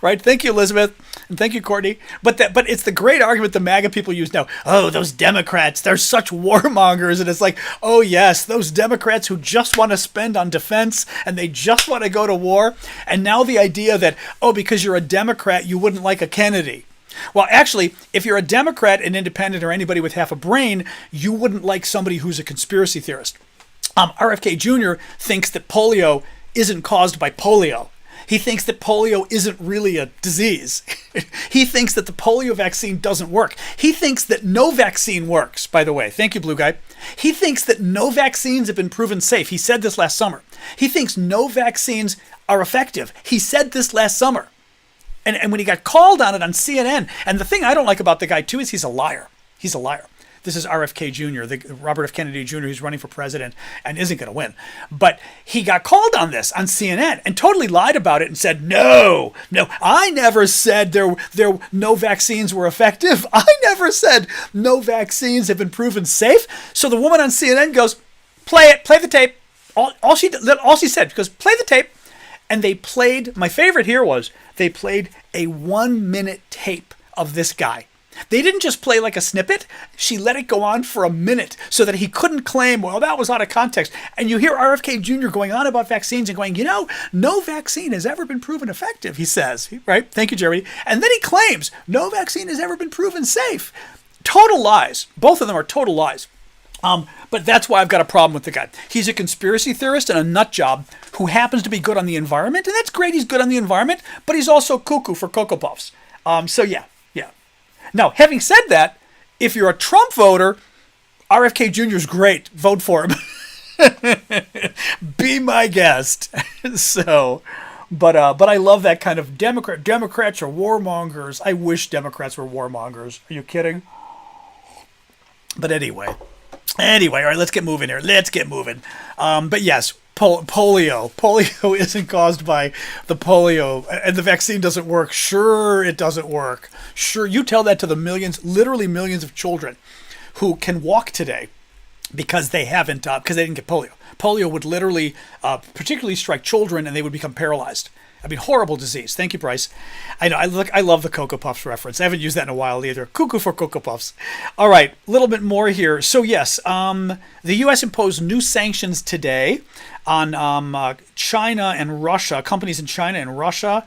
Right? Thank you, Elizabeth. And thank you, Courtney. But it's the great argument the MAGA people use now. Oh, those Democrats, they're such warmongers. And it's like, oh, yes, those Democrats who just want to spend on defense and they just want to go to war. And now the idea that, because you're a Democrat, you wouldn't like a Kennedy. Well, actually, if you're a Democrat, an independent, or anybody with half a brain, you wouldn't like somebody who's a conspiracy theorist. RFK Jr. thinks that polio isn't caused by polio. He thinks that polio isn't really a disease. He thinks that the polio vaccine doesn't work. He thinks that no vaccine works, by the way. Thank you, Blue Guy. He thinks that no vaccines have been proven safe. He said this last summer. He thinks no vaccines are effective. He said this last summer. And when he got called on it on CNN, and the thing I don't like about the guy too is he's a liar. He's a liar. This is RFK Jr., the Robert F. Kennedy Jr., who's running for president and isn't going to win. But he got called on this on CNN and totally lied about it and said, no, I never said no vaccines were effective. I never said no vaccines have been proven safe. So the woman on CNN goes, play the tape. All she said, goes, play the tape. And they played, my favorite here was, they played a 1-minute tape of this guy. They didn't just play like a snippet. She let it go on for a minute so that he couldn't claim, well, that was out of context. And you hear RFK Jr. going on about vaccines and going, no vaccine has ever been proven effective, he says, right? Thank you, Jeremy. And then he claims, no vaccine has ever been proven safe. Total lies. Both of them are total lies. But that's why I've got a problem with the guy. He's a conspiracy theorist and a nut job who happens to be good on the environment. And that's great. He's good on the environment, but he's also cuckoo for Cocoa Puffs. So yeah. Now, having said that, if you're a Trump voter, RFK Jr. is great. Vote for him. Be my guest. But I love that kind of Democrats are warmongers. I wish Democrats were warmongers. Are you kidding? But anyway, all right, let's get moving here. But yes, polio isn't caused by the polio, and the vaccine doesn't work. Sure, it doesn't work. Sure, you tell that to the literally millions of children who can walk today because they didn't get polio. Polio would literally, particularly strike children, and they would become paralyzed. I mean, horrible disease. Thank you, Bryce. I know. I love the Cocoa Puffs reference. I haven't used that in a while either. Cuckoo for Cocoa Puffs. All right, a little bit more here. So yes, the U.S. imposed new sanctions today on China and Russia, companies in China and Russia,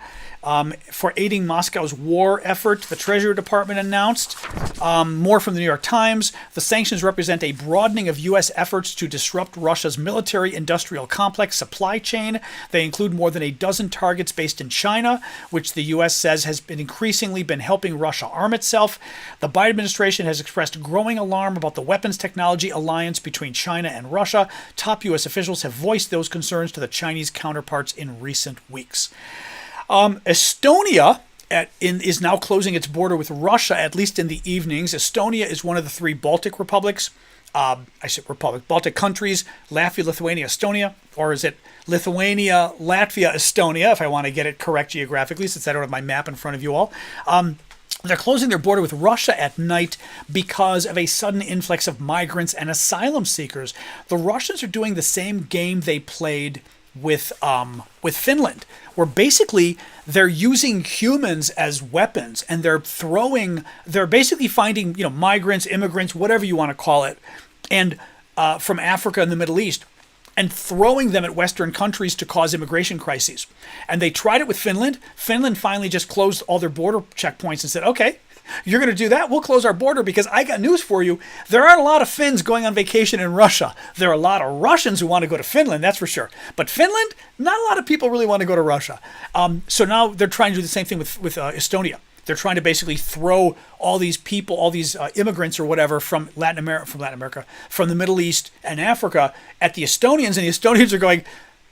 for aiding Moscow's war effort, the Treasury Department announced. More from the New York Times. The sanctions represent a broadening of U.S. efforts to disrupt Russia's military-industrial complex supply chain. They include more than a dozen targets based in China, which the U.S. says has been increasingly been helping Russia arm itself. The Biden administration has expressed growing alarm about the weapons technology alliance between China and Russia. Top U.S. officials have voiced those concerns to the Chinese counterparts in recent weeks. Estonia is now closing its border with Russia, at least in the evenings. Estonia is one of the three Baltic republics. Baltic countries, Latvia, Lithuania, Estonia, or is it Lithuania, Latvia, Estonia, if I want to get it correct geographically, since I don't have my map in front of you all. They're closing their border with Russia at night because of a sudden influx of migrants and asylum seekers. The Russians are doing the same game they played with Finland, where basically they're using humans as weapons, and they're basically finding, migrants, immigrants, whatever you want to call it, and from Africa and the Middle East, and throwing them at Western countries to cause immigration crises. And they tried it with Finland. Finland finally just closed all their border checkpoints and said, okay, you're going to do that? We'll close our border, because I got news for you. There aren't a lot of Finns going on vacation in Russia. There are a lot of Russians who want to go to Finland, that's for sure. But Finland, not a lot of people really want to go to Russia. So now they're trying to do the same thing with Estonia. They're trying to basically throw all these people, all these immigrants or whatever from Latin America, from the Middle East and Africa at the Estonians, and the Estonians are going,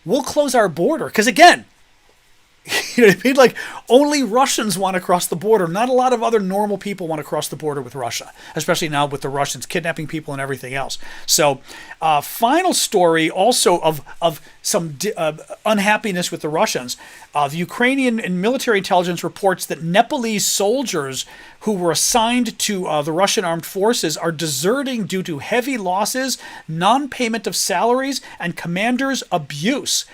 we'll close our border. Because again, you know what I mean? Like, only Russians want to cross the border. Not a lot of other normal people want to cross the border with Russia, especially now with the Russians kidnapping people and everything else. So, final story also of some unhappiness with the Russians. The Ukrainian and military intelligence reports that Nepalese soldiers who were assigned to the Russian armed forces are deserting due to heavy losses, non-payment of salaries, and commanders' abuse.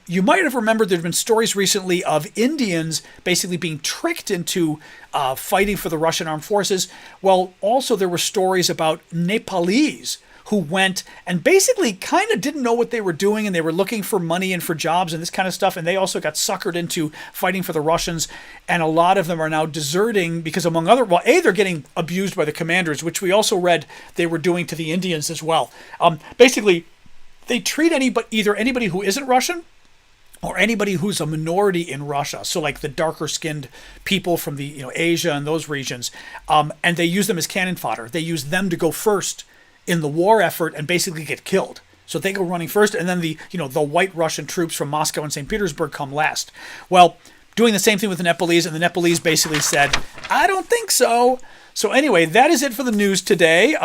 You might have remembered there have been stories recently of Indians basically being tricked into fighting for the Russian armed forces. Well, also there were stories about Nepalese who went and basically kind of didn't know what they were doing, and they were looking for money and for jobs and this kind of stuff, and they also got suckered into fighting for the Russians, and a lot of them are now deserting because, among other, well, they're getting abused by the commanders, which we also read they were doing to the Indians as well. Basically, they treat either anybody who isn't Russian or anybody who's a minority in Russia, so like the darker-skinned people from the Asia and those regions, and they use them as cannon fodder. They use them to go first in the war effort and basically get killed. So they go running first, and then the white Russian troops from Moscow and St. Petersburg come last. Well, doing the same thing with the Nepalese, and the Nepalese basically said, I don't think so. So anyway, that is it for the news today.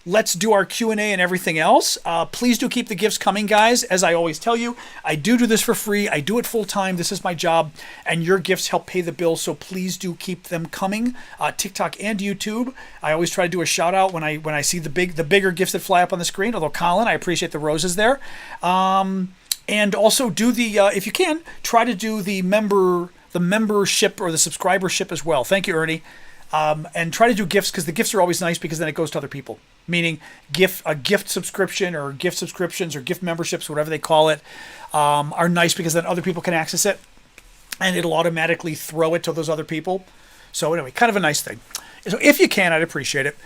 Let's do our Q&A and everything else. Please do keep the gifts coming, guys. As I always tell you, I do this for free. I do it full time. This is my job, and your gifts help pay the bills. So please do keep them coming. TikTok and YouTube. I always try to do a shout out when I see the bigger gifts that fly up on the screen. Although Colin, I appreciate the roses there. And also do if you can, try to do the membership or the subscribership as well. Thank you, Ernie. And try to do gifts, because the gifts are always nice, because then it goes to other people. Meaning a gift subscription or gift subscriptions or gift memberships, whatever they call it, are nice because then other people can access it, and it'll automatically throw it to those other people. So anyway, kind of a nice thing. So if you can, I'd appreciate it.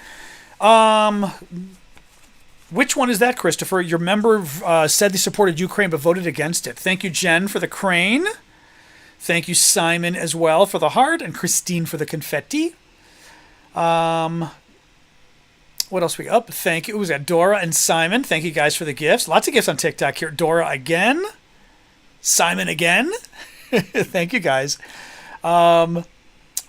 Which one is that, Christopher? Your member said they supported Ukraine but voted against it. Thank you, Jen, for the crane. Thank you, Simon, as well, for the heart, and Christine for the confetti. What else we up? Thank you. It was Dora and Simon. Thank you guys for the gifts. Lots of gifts on TikTok here. Dora again. Simon again. Thank you guys. What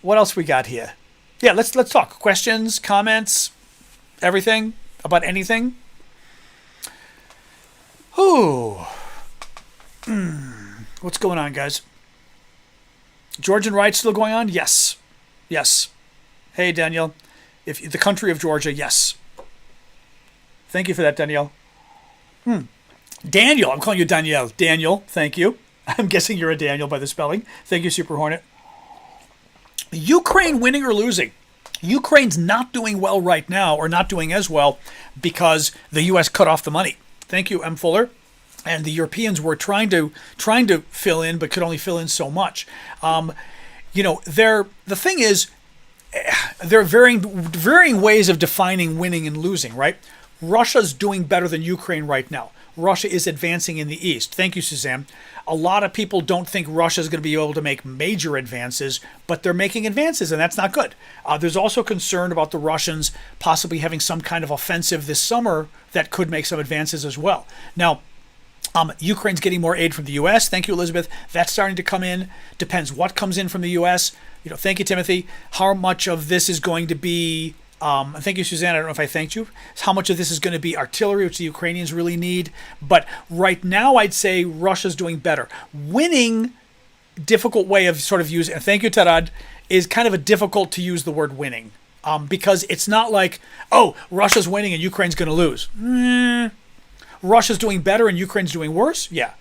else we got here? Yeah, let's talk. Questions, comments, everything about anything. What's going on, guys? Georgian riots still going on? Yes. Hey, Daniel. If the country of Georgia, yes. Thank you for that, Danielle. Daniel, I'm calling you Danielle. Daniel, thank you. I'm guessing you're a Daniel by the spelling. Thank you, Super Hornet. Ukraine winning or losing? Ukraine's not doing well right now, or not doing as well, because the U.S. cut off the money. Thank you, M. Fuller. And the Europeans were trying to fill in, but could only fill in so much. The thing is, there are varying ways of defining winning and losing, right? Russia's doing better than Ukraine right now. Russia is advancing in the east. Thank you, Suzanne. A lot of people don't think Russia's going to be able to make major advances, but they're making advances, and that's not good. There's also concern about the Russians possibly having some kind of offensive this summer that could make some advances as well. Now, Ukraine's getting more aid from the U.S. Thank you, Elizabeth. That's starting to come in. Depends what comes in from the U.S. Thank you, Timothy. How much of this is going to be? Thank you, Suzanne. I don't know if I thanked you. How much of this is going to be artillery, which the Ukrainians really need? But right now, I'd say Russia's doing better. Winning, difficult way of sort of using. Thank you, Tarad. Is kind of a difficult to use the word winning, because it's not like, oh, Russia's winning and Ukraine's going to lose. Russia's doing better and Ukraine's doing worse? Yeah.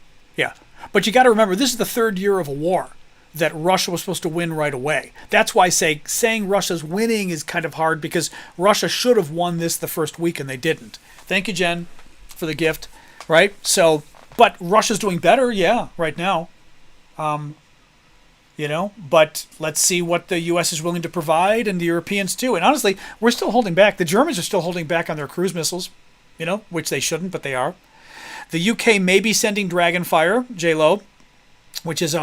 But you got to remember, this is the third year of a war that Russia was supposed to win right away. That's why saying Russia's winning is kind of hard, because Russia should have won this the first week and they didn't. Thank you, Jen, for the gift, right? So, but Russia's doing better, yeah, right now. But let's see what the U.S. is willing to provide, and the Europeans too. And honestly, we're still holding back. The Germans are still holding back on their cruise missiles. Which they shouldn't, but they are. The UK may be sending Dragonfire, J-Lo, which is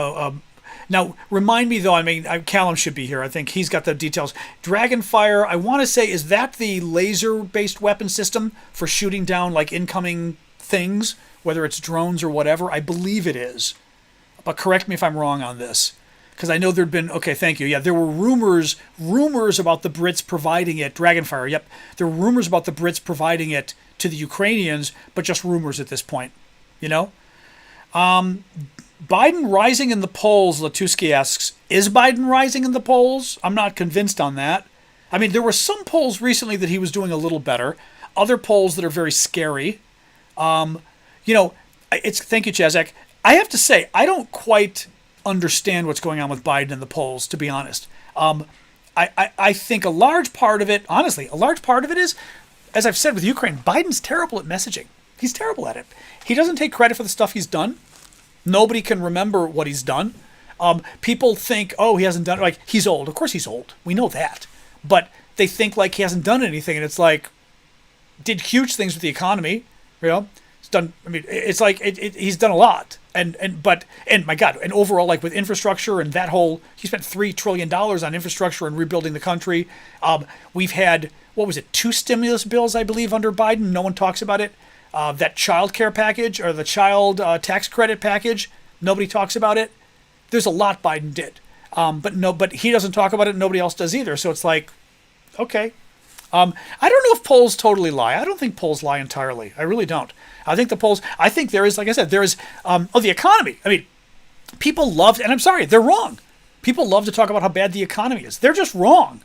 now, remind me, though, Callum should be here. I think he's got the details. Dragonfire, I want to say, is that the laser-based weapon system for shooting down, like, incoming things, whether it's drones or whatever? I believe it is. But correct me if I'm wrong on this. Because I know there'd been, okay, thank you. Yeah, there were rumors about the Brits providing it. Dragonfire, yep. There were rumors about the Brits providing it to the Ukrainians, but just rumors at this point. Biden rising in the polls, Latuski asks. Is Biden rising in the polls? I'm not convinced on that. There were some polls recently that he was doing a little better. Other polls that are very scary. Thank you, Chazak. I have to say, I don't quite understand what's going on with Biden in the polls, to be honest. I think a large part of it is, as I've said with Ukraine, Biden's terrible at messaging. He's terrible at it. He doesn't take credit for the stuff he's done. Nobody can remember what he's done. People think, oh, he hasn't done it. Like, he's old. Of course he's old. We know that. But they think like he hasn't done anything, and it's like, did huge things with the economy. It's done. It's like he's done a lot. And my God, and overall, like with infrastructure and that whole, he spent $3 trillion on infrastructure and rebuilding the country. We've had, 2 stimulus bills, I believe, under Biden. No one talks about it. That child care package, or the child tax credit package, nobody talks about it. There's a lot Biden did. But he doesn't talk about it. Nobody else does either. So it's like, okay. I don't know if polls totally lie. I don't think polls lie entirely. I really don't. I think there is, like I said, the economy. People love, and I'm sorry, they're wrong. People love to talk about how bad the economy is. They're just wrong.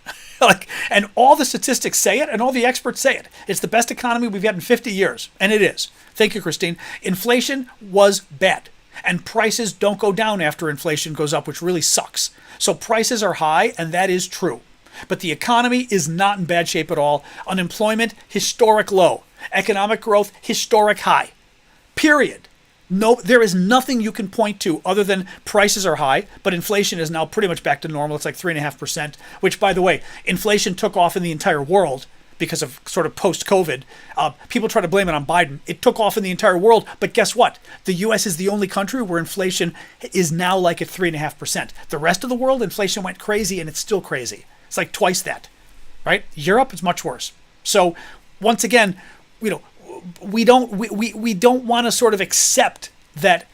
And all the statistics say it, and all the experts say it. It's the best economy we've had in 50 years, and it is. Thank you, Christine. Inflation was bad, and prices don't go down after inflation goes up, which really sucks. So prices are high, and that is true. But the economy is not in bad shape at all. Unemployment, historic low. Economic growth, historic high. Period. No, there is nothing you can point to other than prices are high, but inflation is now pretty much back to normal. It's like 3.5%, which, by the way, inflation took off in the entire world because of sort of post-COVID. People try to blame it on Biden. It took off in the entire world, but guess what? The U.S. is the only country where inflation is now like at 3.5%. The rest of the world, inflation went crazy, and it's still crazy. It's like twice that, right? Europe is much worse. So once again, we don't want to sort of accept that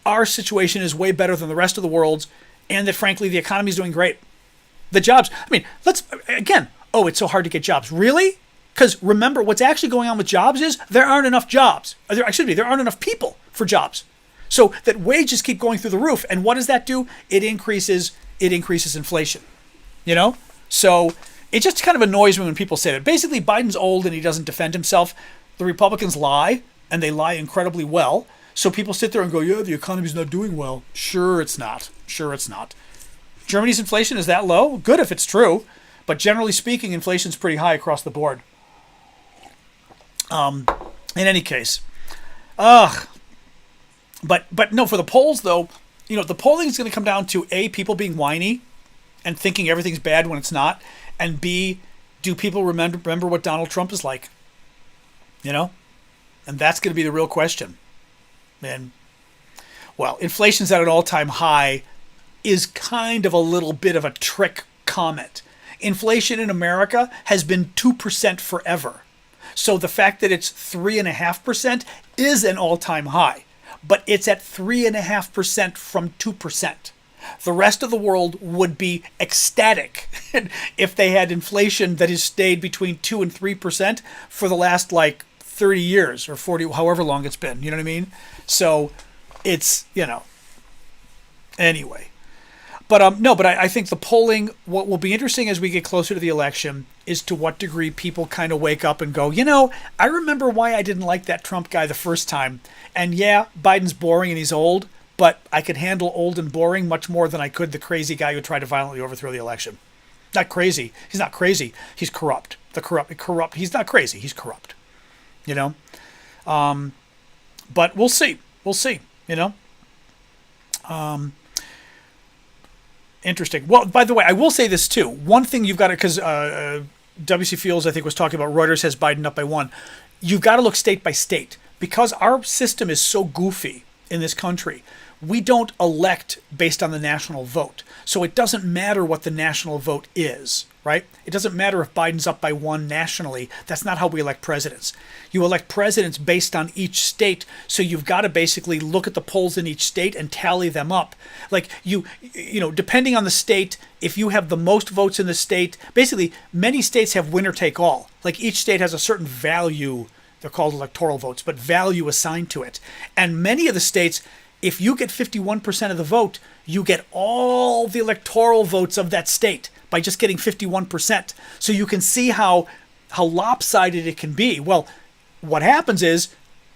our situation is way better than the rest of the world's, and that frankly the economy is doing great. The jobs. It's so hard to get jobs. Really? Because remember, what's actually going on with jobs is there aren't enough jobs. There aren't enough people for jobs. So that wages keep going through the roof, and what does that do? It increases inflation. So it just kind of annoys me when people say that. Basically, Biden's old and he doesn't defend himself. The Republicans lie, and they lie incredibly well. So people sit there and go, yeah, the economy's not doing well. Sure it's not. Sure it's not. Germany's inflation is that low? Good if it's true. But generally speaking, inflation's pretty high across the board. In any case. But no, for the polls, though, the polling is going to come down to A, people being whiny and thinking everything's bad when it's not. And B, do people remember what Donald Trump is like? And that's going to be the real question. And, well, inflation's at an all-time high is kind of a little bit of a trick comment. Inflation in America has been 2% forever. So the fact that it's 3.5% is an all-time high. But it's at 3.5% from 2%. The rest of the world would be ecstatic if they had inflation that has stayed between 2 and 3% for the last, 30 years or 40, however long it's been. You know what I mean? So it's, anyway. But I think the polling, what will be interesting as we get closer to the election is to what degree people kind of wake up and go, I remember why I didn't like that Trump guy the first time. And yeah, Biden's boring and he's old, but I could handle old and boring much more than I could the crazy guy who tried to violently overthrow the election. Not crazy. He's not crazy. He's corrupt. Corrupt. He's not crazy. He's corrupt. But we'll see. Interesting. Well, by the way, I will say this too. One thing you've got to, because W.C. Fields, I think, was talking about Reuters has Biden up by 1. You've got to look state by state because our system is so goofy in this country. We don't elect based on the national vote. So it doesn't matter what the national vote is, right? It doesn't matter if Biden's up by 1 nationally. That's not how we elect presidents. You elect presidents based on each state. So you've got to basically look at the polls in each state and tally them up. Depending on the state, if you have the most votes in the state, basically many states have winner take all. Each state has a certain value. They're called electoral votes, but value assigned to it. And many of the states, if you get 51% of the vote, you get all the electoral votes of that state by just getting 51%. So you can see how lopsided it can be. Well, what happens is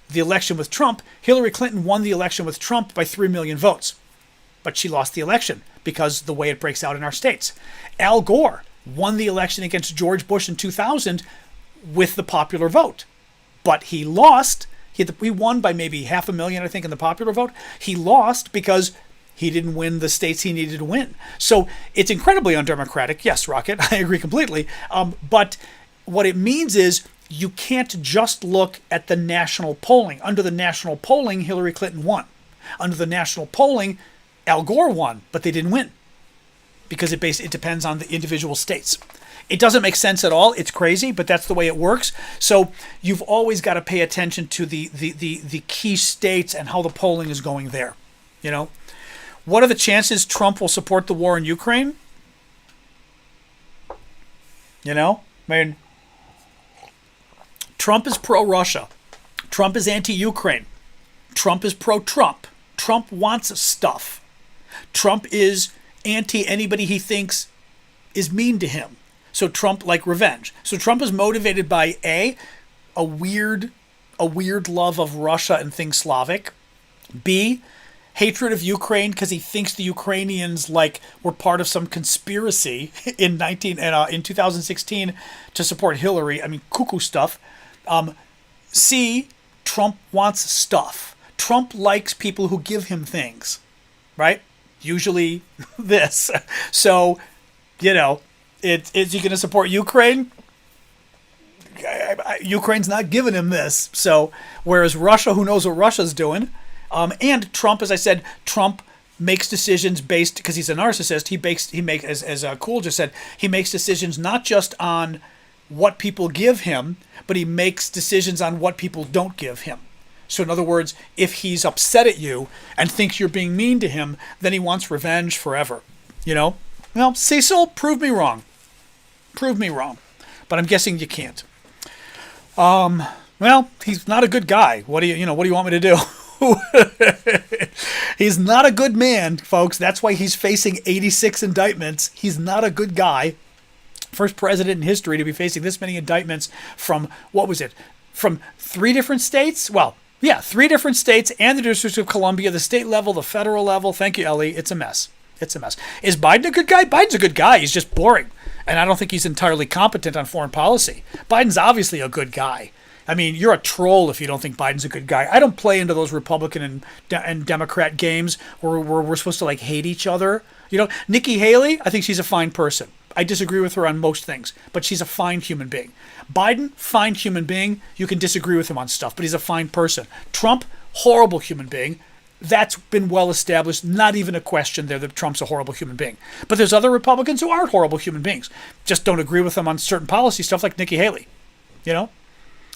the election with Trump, Hillary Clinton won the election with Trump by 3 million votes. But she lost the election because of the way it breaks out in our states. Al Gore won the election against George Bush in 2000 with the popular vote. But he lost. He won by maybe 500,000, I think, in the popular vote. He lost because he didn't win the states he needed to win. So it's incredibly undemocratic. Yes, Rocket, I agree completely. But what it means is you can't just look at the national polling. Under the national polling, Hillary Clinton won. Under the national polling, Al Gore won, but they didn't win because it depends on the individual states. It doesn't make sense at all. It's crazy, but that's the way it works. So you've always got to pay attention to the key states and how the polling is going there. What are the chances Trump will support the war in Ukraine? Trump is pro-Russia. Trump is anti-Ukraine. Trump is pro-Trump. Trump wants stuff. Trump is anti anybody he thinks is mean to him. So Trump, revenge. So Trump is motivated by A, a weird love of Russia and things Slavic. B, hatred of Ukraine because he thinks the Ukrainians were part of some conspiracy in 2016 to support Hillary. I mean, cuckoo stuff. C, Trump wants stuff. Trump likes people who give him things, right? Usually this. So, is he going to support Ukraine? Ukraine's not giving him this. So, whereas Russia, who knows what Russia's doing? And Trump, as I said, Trump makes decisions based, because he's a narcissist, he makes, as Cool just said, he makes decisions not just on what people give him, but he makes decisions on what people don't give him. So in other words, if he's upset at you and thinks you're being mean to him, then he wants revenge forever. Well, Cecil, prove me wrong. Prove me wrong. But I'm guessing you can't. Well, he's not a good guy. What do you want me to do? He's not a good man, folks. That's why he's facing 86 indictments. He's not a good guy. First president in history to be facing this many indictments from, what was it? From 3 different states? Well, Yeah, 3 different states and the District of Columbia, the state level, the federal level. Thank you, Ellie. It's a mess. It's a mess. Is Biden a good guy? Biden's a good guy. He's just boring. And I don't think he's entirely competent on foreign policy. Biden's obviously a good guy. I mean, you're a troll if you don't think Biden's a good guy. I don't play into those Republican and Democrat games where we're supposed to like hate each other. You know, Nikki Haley, I think she's a fine person. I disagree with her on most things, but she's a fine human being. Biden, fine human being. You can disagree with him on stuff, but he's a fine person. Trump, horrible human being. That's been well established. Not even a question there that Trump's a horrible human being. But there's other Republicans who aren't horrible human beings. Just don't agree with them on certain policy stuff like Nikki Haley. You know?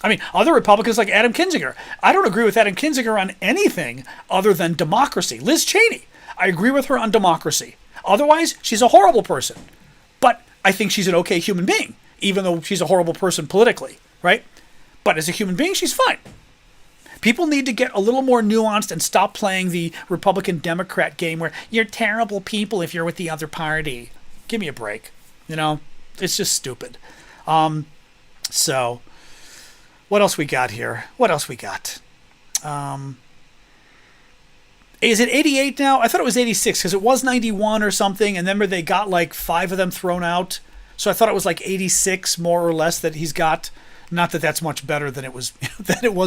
I mean, other Republicans like Adam Kinzinger. I don't agree with Adam Kinzinger on anything other than democracy. Liz Cheney, I agree with her on democracy. Otherwise, she's a horrible person. But I think she's an okay human being, even though she's a horrible person politically, right? But as a human being, she's fine. People need to get a little more nuanced and stop playing the Republican-Democrat game where you're terrible people if you're with the other party. Give me a break. You know, it's just stupid. So... what else we got here? What else we got? Is it 88 now? I thought it was 86 because it was 91 or something. And then they got like 5 of them thrown out. So I thought it was like 86 more or less that he's got. Not that that's much better than it was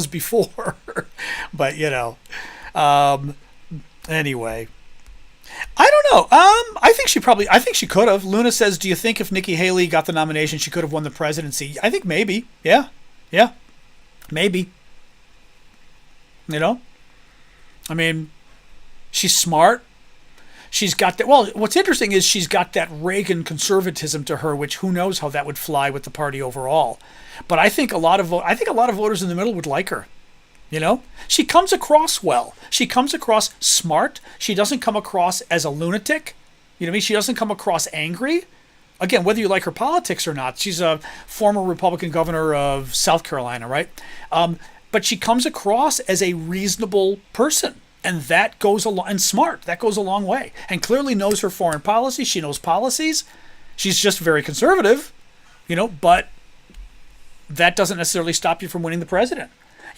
before. But, you know. Anyway. I don't know. I think she could have. Luna says, do you think if Nikki Haley got the nomination, she could have won the presidency? I think maybe. Yeah. Maybe. You know? I mean, she's smart. She's got that. Well, what's interesting is she's got that Reagan conservatism to her, which who knows how that would fly with the party overall. But I think a lot of voters in the middle would like her. You know? She comes across well. She comes across smart. She doesn't come across as a lunatic. You know what I mean? She doesn't come across angry. Again, whether you like her politics or not, she's a former Republican governor of South Carolina, right? But she comes across as a reasonable person, and that goes and smart. That goes a long way, and clearly knows her foreign policy. She knows policies. She's just very conservative, you know. But that doesn't necessarily stop you from winning the president.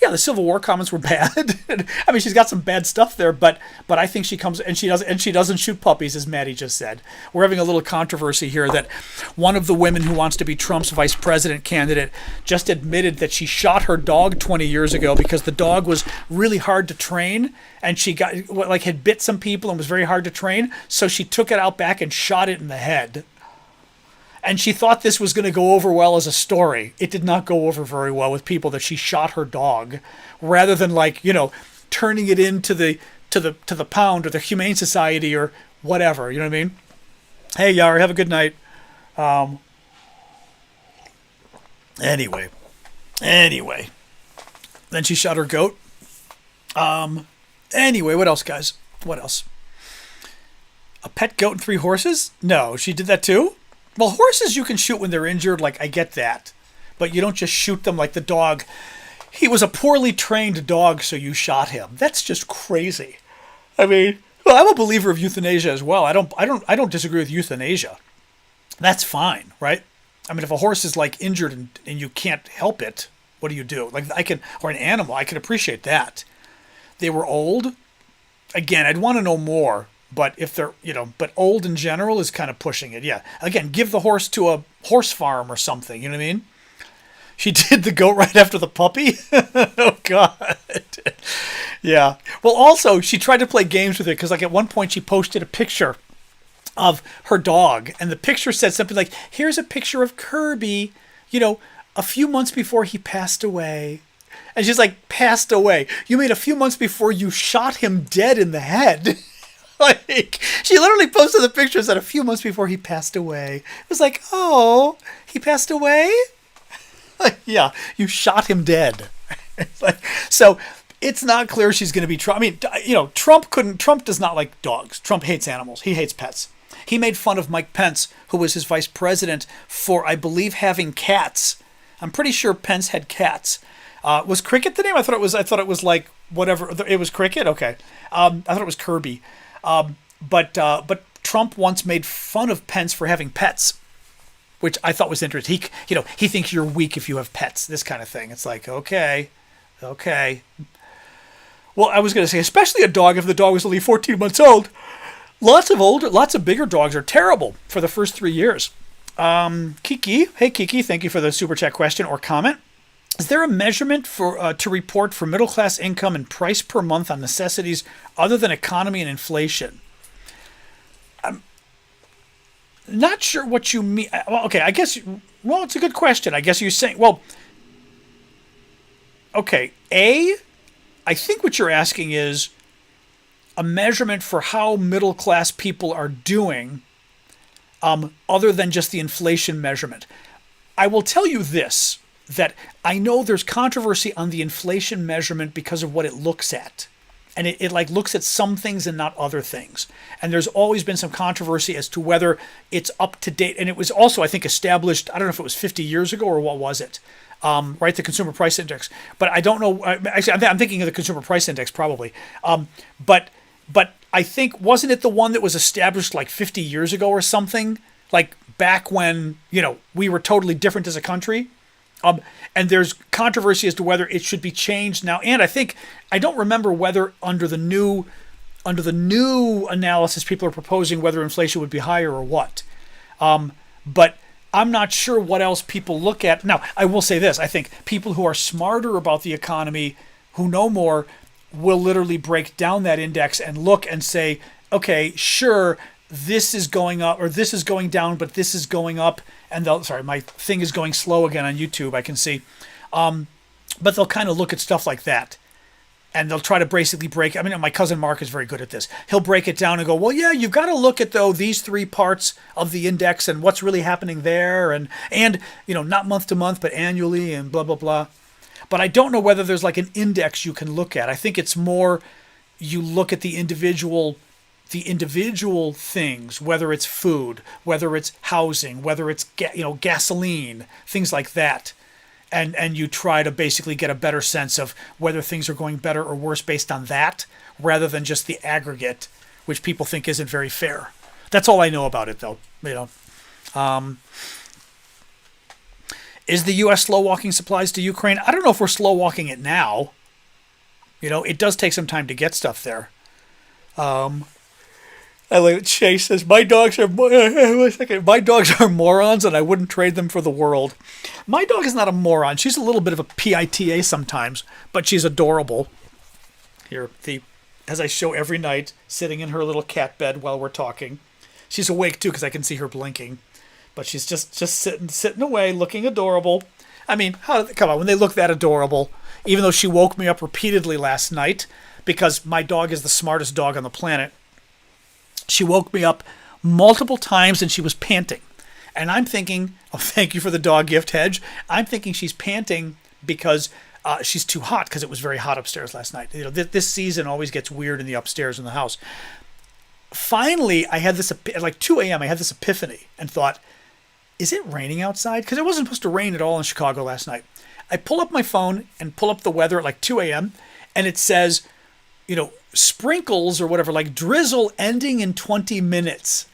Yeah, the Civil War comments were bad. I mean, she's got some bad stuff there, but I think she comes and she doesn't shoot puppies, as Maddie just said. We're having a little controversy here that one of the women who wants to be Trump's vice president candidate just admitted that she shot her dog 20 years ago because the dog was really hard to train and she had bit some people and was very hard to train, so she took it out back and shot it in the head. And she thought this was going to go over well as a story. It did not go over very well with people that she shot her dog, rather than turning it into the pound or the Humane Society or whatever. You know what I mean? Hey, Yar, have a good night. Anyway, then she shot her goat. Anyway, what else, guys? What else? A pet goat and 3 horses? No, she did that too. Well, horses you can shoot when they're injured, I get that. But you don't just shoot them like the dog. He was a poorly trained dog, so you shot him. That's just crazy. I mean, well, I'm a believer of euthanasia as well. I don't disagree with euthanasia. That's fine, right? I mean, if a horse is injured and you can't help it, what do you do? Or an animal, I can appreciate that. They were old. Again, I'd want to know more. But if they're, but old in general is kind of pushing it. Yeah. Again, give the horse to a horse farm or something. You know what I mean? She did the goat right after the puppy. Oh, God. Yeah. Well, also, she tried to play games with it because, at one point, she posted a picture of her dog. And the picture said something like, here's a picture of Kirby, a few months before he passed away. And she's like, passed away? You mean a few months before you shot him dead in the head? She literally posted the pictures that a few months before he passed away. It was like, oh, he passed away? Yeah, you shot him dead. So it's not clear she's going to be Trump. I mean, Trump does not like dogs. Trump hates animals. He hates pets. He made fun of Mike Pence, who was his vice president, for, I believe, having cats. I'm pretty sure Pence had cats. Was Cricket the name? I thought it was like whatever. It was Cricket? Okay. I thought it was Kirby. But Trump once made fun of Pence for having pets, which I thought was interesting. He thinks you're weak if you have pets, this kind of thing. It's like, okay. Well, I was going to say, especially a dog if the dog was only 14 months old. Lots of bigger dogs are terrible for the first 3 years. Kiki, hey Kiki, thank you for the super chat question or comment. Is there a measurement for to report for middle class income and price per month on necessities other than economy and inflation? I'm not sure what you mean. Well, okay, I guess. Well, it's a good question. I guess you're saying. Well, okay. I think what you're asking is a measurement for how middle class people are doing, other than just the inflation measurement. I will tell you this, that I know there's controversy on the inflation measurement because of what it looks at. And it like looks at some things and not other things. And there's always been some controversy as to whether it's up to date. And it was also, I think, established, I don't know if it was 50 years ago or what was it, right? The Consumer Price Index. But I don't know. Actually, I'm thinking of the Consumer Price Index probably. But I think, wasn't it the one that was established like 50 years ago or something? Like back when, we were totally different as a country. And there's controversy as to whether it should be changed now. And I don't remember whether under the new analysis people are proposing whether inflation would be higher or what. But I'm not sure what else people look at. Now, I will say this. I think people who are smarter about the economy, who know more, will literally break down that index and look and say, okay, sure, this is going up or this is going down, but this is going up. And my thing is going slow again on YouTube, I can see. But they'll kind of look at stuff like that. And they'll try to basically my cousin Mark is very good at this. He'll break it down and go, well, yeah, you've got to look at, these three parts of the index and what's really happening there. And not month to month, but annually and blah, blah, blah. But I don't know whether there's like an index you can look at. I think it's more you look at the individual things, whether it's food, whether it's housing, whether it's gasoline, things like that. And you try to basically get a better sense of whether things are going better or worse based on that, rather than just the aggregate, which people think isn't very fair. That's all I know about it, though. Is the U.S. slow walking supplies to Ukraine? I don't know if we're slow walking it now. It does take some time to get stuff there. I like what Shay says, my dogs are morons and I wouldn't trade them for the world. My dog is not a moron. She's a little bit of a PITA sometimes, but she's adorable. Here, as I show every night, sitting in her little cat bed while we're talking. She's awake too because I can see her blinking. But she's just sitting away, looking adorable. I mean, come on, when they look that adorable, even though she woke me up repeatedly last night because my dog is the smartest dog on the planet. She woke me up multiple times and she was panting. And I'm thinking, thank you for the dog gift, Hedge. I'm thinking she's panting because she's too hot because it was very hot upstairs last night. This season always gets weird in the upstairs in the house. Finally, I had this, at like 2 a.m., I had this epiphany and thought, is it raining outside? Because it wasn't supposed to rain at all in Chicago last night. I pull up my phone and pull up the weather at like 2 a.m. and it says, sprinkles or whatever, like drizzle ending in 20 minutes.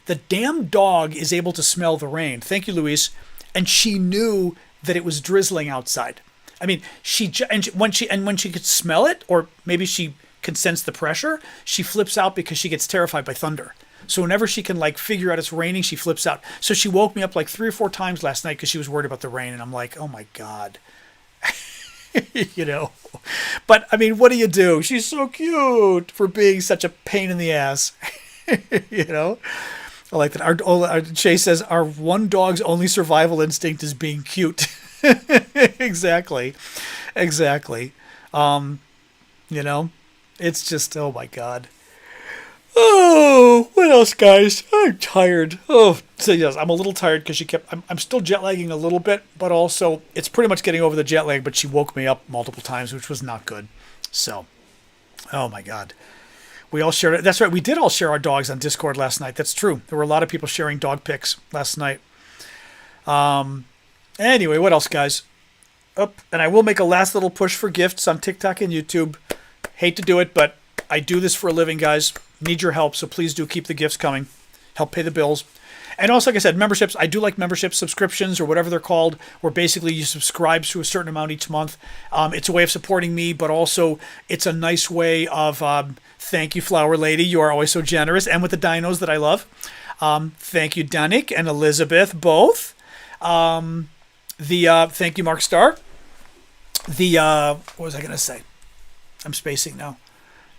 The damn dog is able to smell the rain. Thank you, Luis. And she knew that it was drizzling outside. I mean, when she could smell it, or maybe she can sense the pressure, she flips out because she gets terrified by thunder. So whenever she can figure out it's raining, she flips out. So she woke me up like 3 or 4 times last night because she was worried about the rain. And I'm like, oh my God. But I mean, what do you do? She's so cute for being such a pain in the ass. I like that. Shay says our one dog's only survival instinct is being cute. Exactly. It's just, oh my God. Oh, what else, guys? I'm tired. Oh, so yes, I'm a little tired because I'm still jet lagging a little bit, but also it's pretty much getting over the jet lag, but she woke me up multiple times, which was not good. So, oh my God. We all shared it. That's right. We did all share our dogs on Discord last night. That's true. There were a lot of people sharing dog pics last night. Anyway, what else, guys? And I will make a last little push for gifts on TikTok and YouTube. Hate to do it, but I do this for a living, guys. Need your help, so please do keep the gifts coming. Help pay the bills. And also, like I said, memberships. I do like membership subscriptions or whatever they're called, where basically you subscribe to a certain amount each month. It's a way of supporting me, but also it's a nice way of thank you, Flower Lady. You are always so generous, and with the dinos that I love. Thank you, Danik and Elizabeth, both. Thank you, Mark Starr. What was I going to say? I'm spacing now.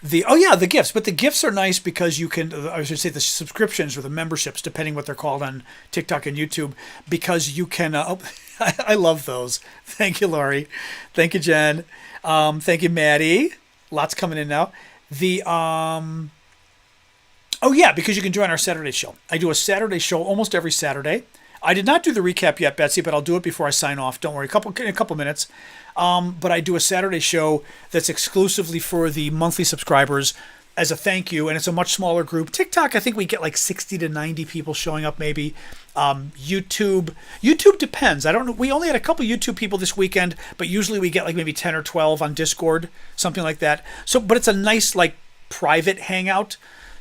The gifts. But the gifts are nice because you can, I should say the subscriptions or the memberships, depending what they're called on TikTok and YouTube, because you can, I love those. Thank you, Laurie. Thank you, Jen. Thank you, Maddie. Lots coming in now. Because you can join our Saturday show. I do a Saturday show almost every Saturday. I did not do the recap yet, Betsy, but I'll do it before I sign off. Don't worry, in a couple minutes. But I do a Saturday show that's exclusively for the monthly subscribers as a thank you, and it's a much smaller group. TikTok, I think we get like 60 to 90 people showing up maybe. YouTube depends. I don't know. We only had a couple YouTube people this weekend, but usually we get like maybe 10 or 12 on Discord, something like that. So, but it's a nice like private hangout.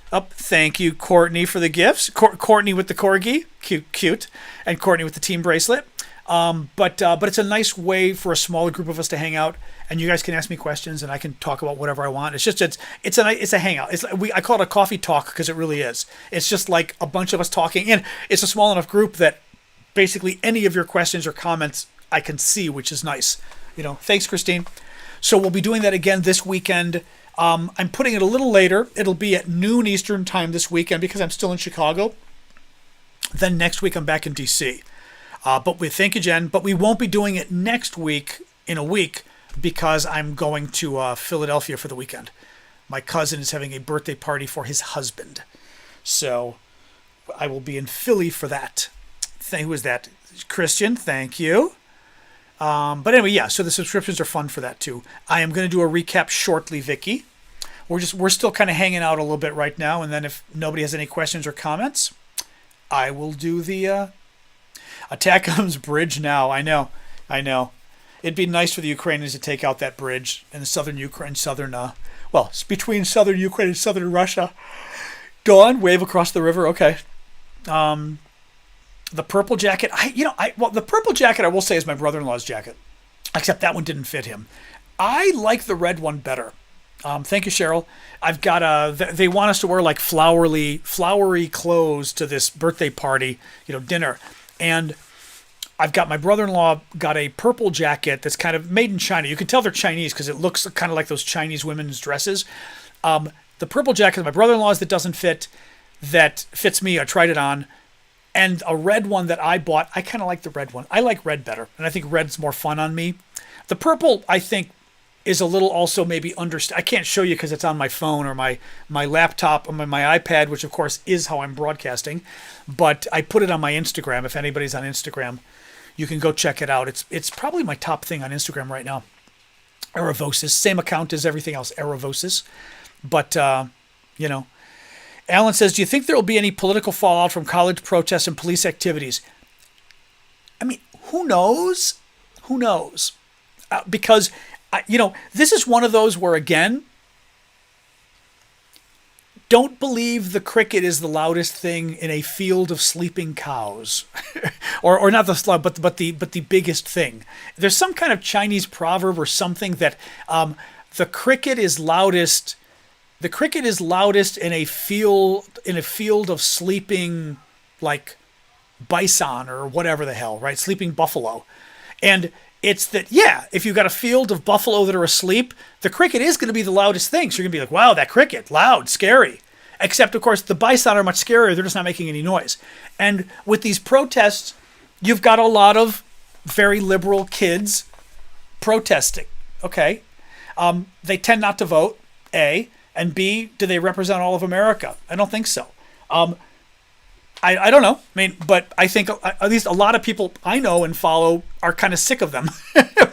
Thank you, Courtney, for the gifts. Courtney with the corgi, cute, and Courtney with the team bracelet. But it's a nice way for a smaller group of us to hang out, and you guys can ask me questions, and I can talk about whatever I want. It's a hangout. I call it a coffee talk because it really is. It's just like a bunch of us talking, and it's a small enough group that basically any of your questions or comments I can see, which is nice. Thanks, Christine. So we'll be doing that again this weekend. I'm putting it a little later. It'll be at noon Eastern time this weekend because I'm still in Chicago. Then next week I'm back in DC. But we thank you, Jen. But we won't be doing it next week in a week because I'm going to Philadelphia for the weekend. My cousin is having a birthday party for his husband. So I will be in Philly for that. Who is that? Christian, thank you. But anyway, yeah, so the subscriptions are fun for that too. I am going to do a recap shortly, Vicky. We're still kind of hanging out a little bit right now, and then if nobody has any questions or comments, I will do the attack on the bridge now. I know. It'd be nice for the Ukrainians to take out that bridge in the southern Ukraine, it's between southern Ukraine and southern Russia. Dawn, wave across the river. Okay. The purple jacket, the purple jacket I will say is my brother-in-law's jacket, except that one didn't fit him. I like the red one better. Thank you, Cheryl. I've got they want us to wear like flowery clothes to this birthday party, dinner, and I've got my brother-in-law got a purple jacket that's kind of made in China. You can tell they're Chinese because it looks kind of like those Chinese women's dresses. The purple jacket my brother-in-law's that doesn't fit, that fits me. I tried it on. And a red one that I bought, I kind of like the red one. I like red better, and I think red's more fun on me. The purple, I think, is a little also maybe I can't show you because it's on my phone or my laptop or my iPad, which of course is how I'm broadcasting. But I put it on my Instagram. If anybody's on Instagram, you can go check it out. It's probably my top thing on Instagram right now. Aravosis, same account as everything else, Aravosis. But, Alan says, do you think there will be any political fallout from college protests and police activities? I mean, who knows? Because, this is one of those where, again, don't believe the cricket is the loudest thing in a field of sleeping cows. or not the loud, but the biggest thing. There's some kind of Chinese proverb or something that the cricket is loudest. The cricket is loudest in a field of sleeping, like bison or whatever the hell, right? Sleeping buffalo. And it's that, if you've got a field of buffalo that are asleep, the cricket is going to be the loudest thing. So you're going to be like, wow, that cricket, loud, scary. Except, of course, the bison are much scarier. They're just not making any noise. And with these protests, you've got a lot of very liberal kids protesting. Okay. They tend not to vote, A. And B, do they represent all of America? I don't think so. I don't know. I mean, but I think at least a lot of people I know and follow are kind of sick of them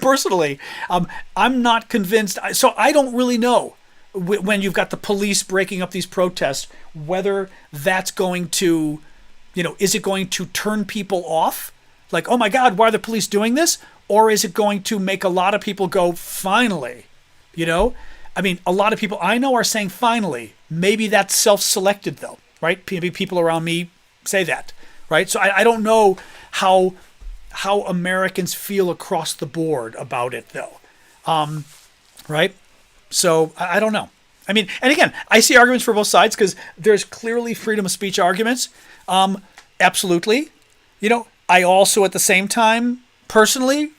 personally. I'm not convinced. So I don't really know when you've got the police breaking up these protests, whether that's going to, is it going to turn people off? Like, oh my God, why are the police doing this? Or is it going to make a lot of people go, finally, I mean, a lot of people I know are saying finally. Maybe that's self-selected though, right? Maybe people around me say that, right? So I don't know how Americans feel across the board about it, though, right? So I don't know. I mean, and again, I see arguments for both sides because there's clearly freedom of speech arguments. Absolutely. I also at the same time personally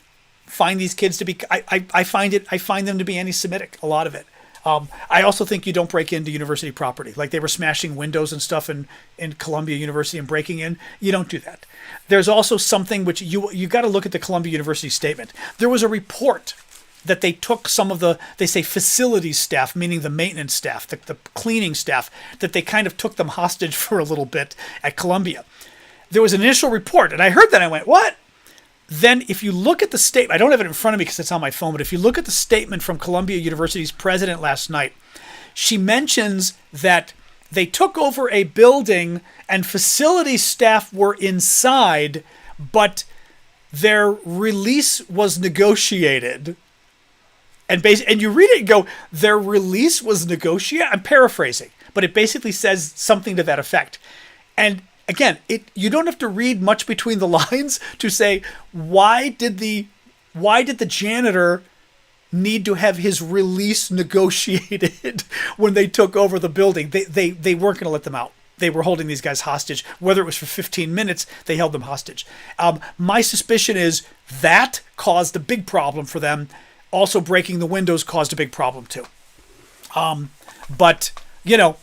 find these kids to be, I find them to be anti-Semitic, a lot of it. I also think you don't break into university property. Like they were smashing windows and stuff in Columbia University and breaking in. You don't do that. There's also something which you got to look at the Columbia University statement. There was a report that they took some of they say facilities staff, meaning the maintenance staff, the cleaning staff, that they kind of took them hostage for a little bit at Columbia. There was an initial report, and I heard that, I went, what? Then if you look at the statement, I don't have it in front of me because it's on my phone, but if you look at the statement from Columbia University's president last night, she mentions that they took over a building and facility staff were inside, but their release was negotiated. And you read it and go, their release was negotiated? I'm paraphrasing, but it basically says something to that effect. And again, you don't have to read much between the lines to say, why did the janitor need to have his release negotiated when they took over the building? They weren't going to let them out. They were holding these guys hostage. Whether it was for 15 minutes, they held them hostage. My suspicion is that caused a big problem for them. Also, breaking the windows caused a big problem too. But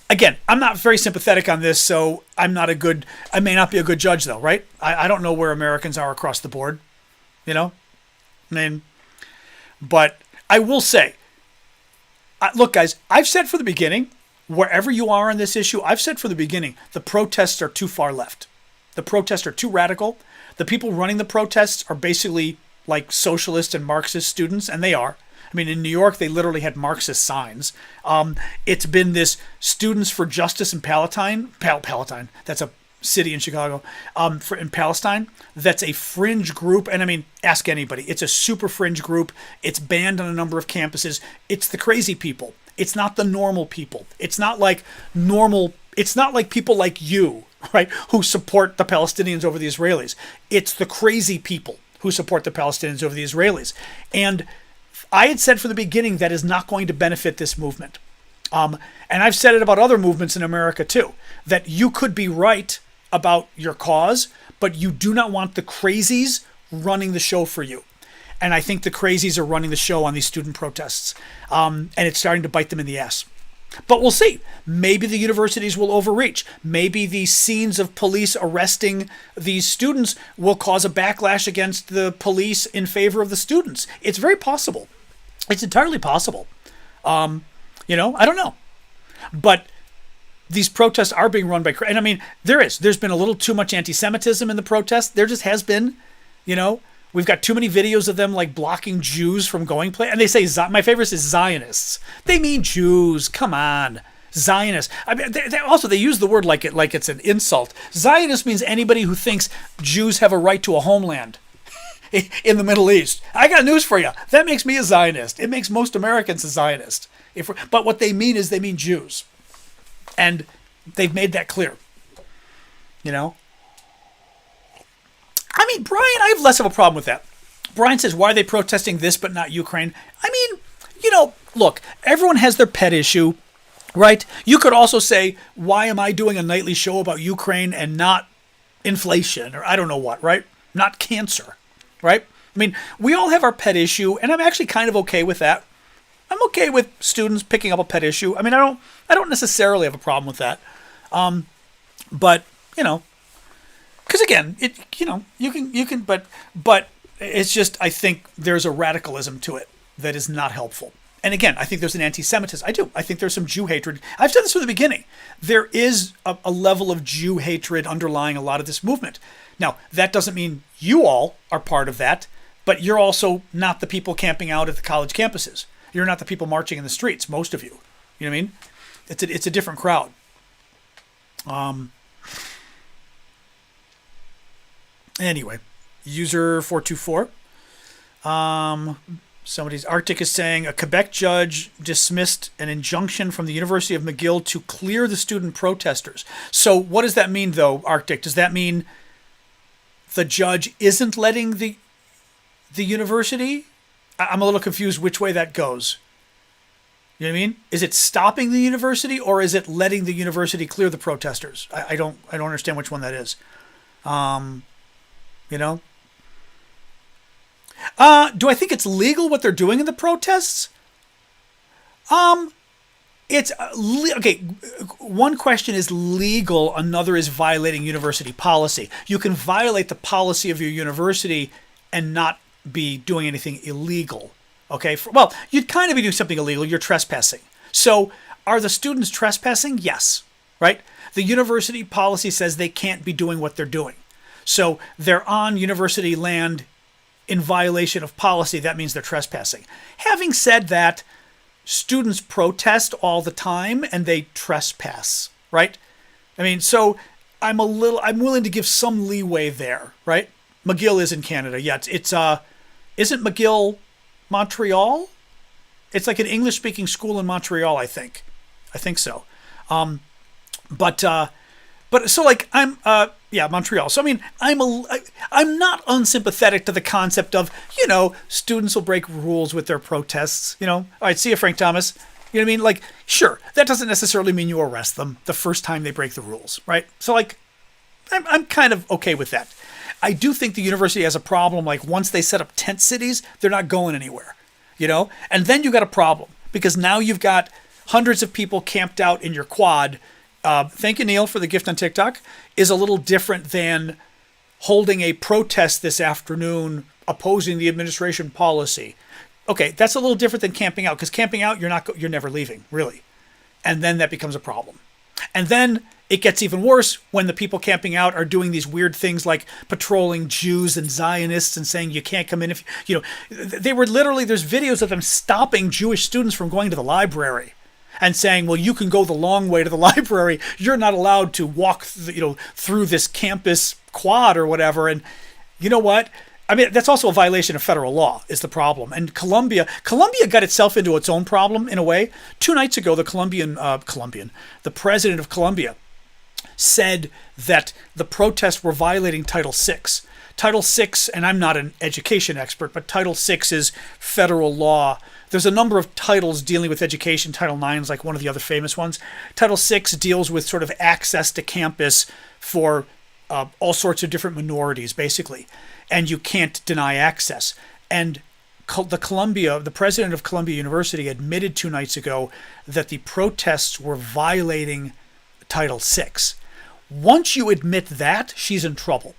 again, I'm not very sympathetic on this, so I may not be a good judge though, right? I don't know where Americans are across the board, but I will say, look guys, I've said from the beginning, wherever you are on this issue, I've said from the beginning, the protests are too far left. The protests are too radical. The people running the protests are basically like socialist and Marxist students, and they are. I mean, in New York, they literally had Marxist signs. It's been this Students for Justice in Palatine, that's a city in Chicago, in Palestine, that's a fringe group. And I mean, ask anybody. It's a super fringe group. It's banned on a number of campuses. It's the crazy people. It's not the normal people. It's not like people like you, right, who support the Palestinians over the Israelis. It's the crazy people who support the Palestinians over the Israelis. And I had said from the beginning that is not going to benefit this movement. And I've said it about other movements in America too, that you could be right about your cause, but you do not want the crazies running the show for you. And I think the crazies are running the show on these student protests. And it's starting to bite them in the ass. But we'll see. Maybe the universities will overreach. Maybe the scenes of police arresting these students will cause a backlash against the police in favor of the students. It's very possible. It's entirely possible. I don't know. But these protests are being run by... And I mean, there's been a little too much anti-Semitism in the protests. There just has been, We've got too many videos of them like blocking Jews from going play. And they say, my favorite is Zionists. They mean Jews. Come on. Zionists. I mean, they use the word like it's an insult. Zionist means anybody who thinks Jews have a right to a homeland in the Middle East. I got news for you. That makes me a Zionist. It makes most Americans a Zionist. But what they mean is they mean Jews. And they've made that clear. I mean, Brian, I have less of a problem with that. Brian says, why are they protesting this but not Ukraine? I mean, look, everyone has their pet issue, right? You could also say, why am I doing a nightly show about Ukraine and not inflation or I don't know what, right? Not cancer, right? I mean, we all have our pet issue, and I'm actually kind of okay with that. I'm okay with students picking up a pet issue. I mean, I don't necessarily have a problem with that. But, because again, you can, but it's just, I think there's a radicalism to it that is not helpful. And again, I think there's an anti-Semitism. I do. I think there's some Jew hatred. I've said this from the beginning. There is a level of Jew hatred underlying a lot of this movement. Now, that doesn't mean you all are part of that, but you're also not the people camping out at the college campuses. You're not the people marching in the streets, most of you. You know what I mean? It's a different crowd. Anyway, user 424. Somebody's Arctic is saying a Quebec judge dismissed an injunction from the University of McGill to clear the student protesters. So what does that mean, though, Arctic? Does that mean the judge isn't letting the university. I'm a little confused which way that goes. You know what I mean? Is it stopping the university, or is it letting the university clear the protesters? I don't understand which one that is. You know? Do I think it's legal what they're doing in the protests? It's okay. One question is legal. Another is violating university policy. You can violate the policy of your university and not be doing anything illegal. Okay. Well, you'd kind of be doing something illegal. You're trespassing. So are the students trespassing? Yes. Right. The university policy says they can't be doing what they're doing. So they're on university land in violation of policy. That means they're trespassing. Having said that, students protest all the time and they trespass, right? I mean, so I'm willing to give some leeway there, right? McGill is in Canada. Yeah, isn't McGill Montreal? It's like an English-speaking school in Montreal, I think. I think so. But so like Montreal. So I mean, I'm not unsympathetic to the concept of, students will break rules with their protests. All right, see you, Frank Thomas. You know what I mean? Like, sure, that doesn't necessarily mean you arrest them the first time they break the rules, right? So like, I'm kind of okay with that. I do think the university has a problem. Like once they set up tent cities, they're not going anywhere, And then you got a problem because now you've got hundreds of people camped out in your quad. Thank you, Neil, for the gift on TikTok, is a little different than holding a protest this afternoon opposing the administration policy. Okay, that's a little different than camping out, because camping out, you're never leaving, really. And then that becomes a problem. And then it gets even worse when the people camping out are doing these weird things like patrolling Jews and Zionists and saying you can't come in if, they were literally, there's videos of them stopping Jewish students from going to the library. And saying, well, you can go the long way to the library. You're not allowed to walk, through this campus quad or whatever. And you know what? I mean, that's also a violation of federal law is the problem. And Columbia got itself into its own problem in a way. 2 nights ago, the president of Columbia said that the protests were violating Title VI. Title VI, and I'm not an education expert, but Title VI is federal law. There's a number of titles dealing with education. Title IX is like one of the other famous ones. Title VI deals with sort of access to campus for all sorts of different minorities, basically. And you can't deny access. And the president of Columbia University admitted 2 nights ago that the protests were violating Title VI. Once you admit that, she's in trouble.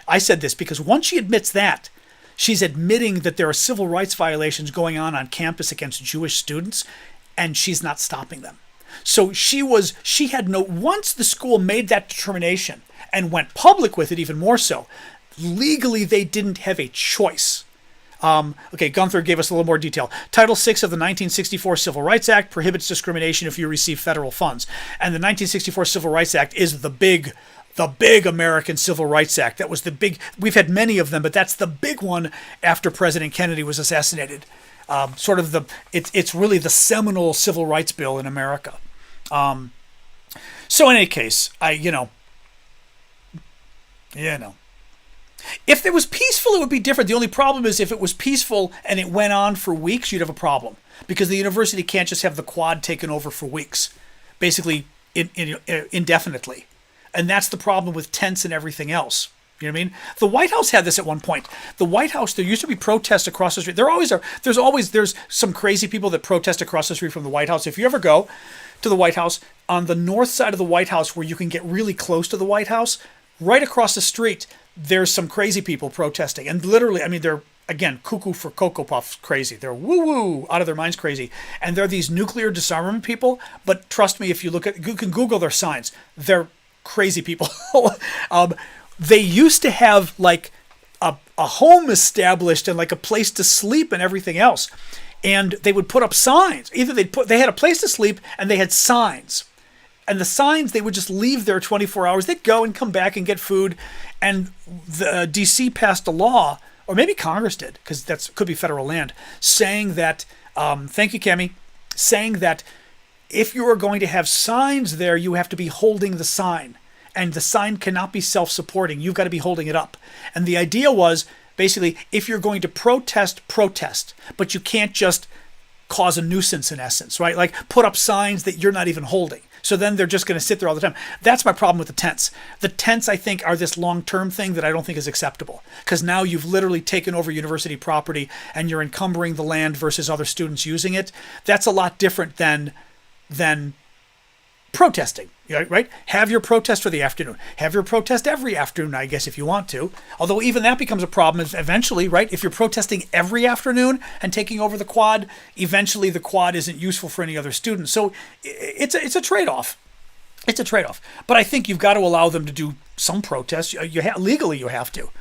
I said this because once she admits that, she's admitting that there are civil rights violations going on campus against Jewish students, and she's not stopping them. So once the school made that determination and went public with it even more so, legally they didn't have a choice. Okay, Gunther gave us a little more detail. Title VI of the 1964 Civil Rights Act prohibits discrimination if you receive federal funds. And the 1964 Civil Rights Act is the big American Civil Rights Act. That was the big, we've had many of them, but that's the big one after President Kennedy was assassinated. It's really the seminal civil rights bill in America. So in any case, if it was peaceful, it would be different. The only problem is if it was peaceful and it went on for weeks, you'd have a problem because the university can't just have the quad taken over for weeks, basically indefinitely. And that's the problem with tents and everything else. You know what I mean? The White House had this at one point. The White House, there used to be protests across the street. There always are. There's some crazy people that protest across the street from the White House. If you ever go to the White House, on the north side of the White House where you can get really close to the White House, right across the street, there's some crazy people protesting. And literally, I mean, they're, again, cuckoo for Cocoa Puffs crazy. They're woo-woo, out of their minds crazy. And they're these nuclear disarmament people. But trust me, if you can Google their signs. They're crazy people. They used to have like a home established and like a place to sleep and everything else. And they would put up signs. Either they had a place to sleep and they had signs. And the signs, they would just leave there 24 hours. They'd go and come back and get food. And the DC passed a law, or maybe Congress did, because that could be federal land, saying that, thank you, Kemi, saying that if you are going to have signs there, you have to be holding the sign. and the sign cannot be self-supporting. You've got to be holding it up. And the idea was basically, if you're going to protest, but you can't just cause a nuisance in essence, right? Like put up signs that you're not even holding. So then they're just going to sit there all the time. That's my problem with the tents. The tents, I think, are this long-term thing that I don't think is acceptable, because now you've literally taken over university property and you're encumbering the land versus other students using it. That's a lot different than protesting, right? Have your protest for the afternoon. Have your protest every afternoon, I guess, if you want to. Although even that becomes a problem eventually, right? If you're protesting every afternoon and taking over the quad, eventually the quad isn't useful for any other students. So it's a trade-off. It's a trade-off. But I think you've got to allow them to do some protests. Legally, you have to.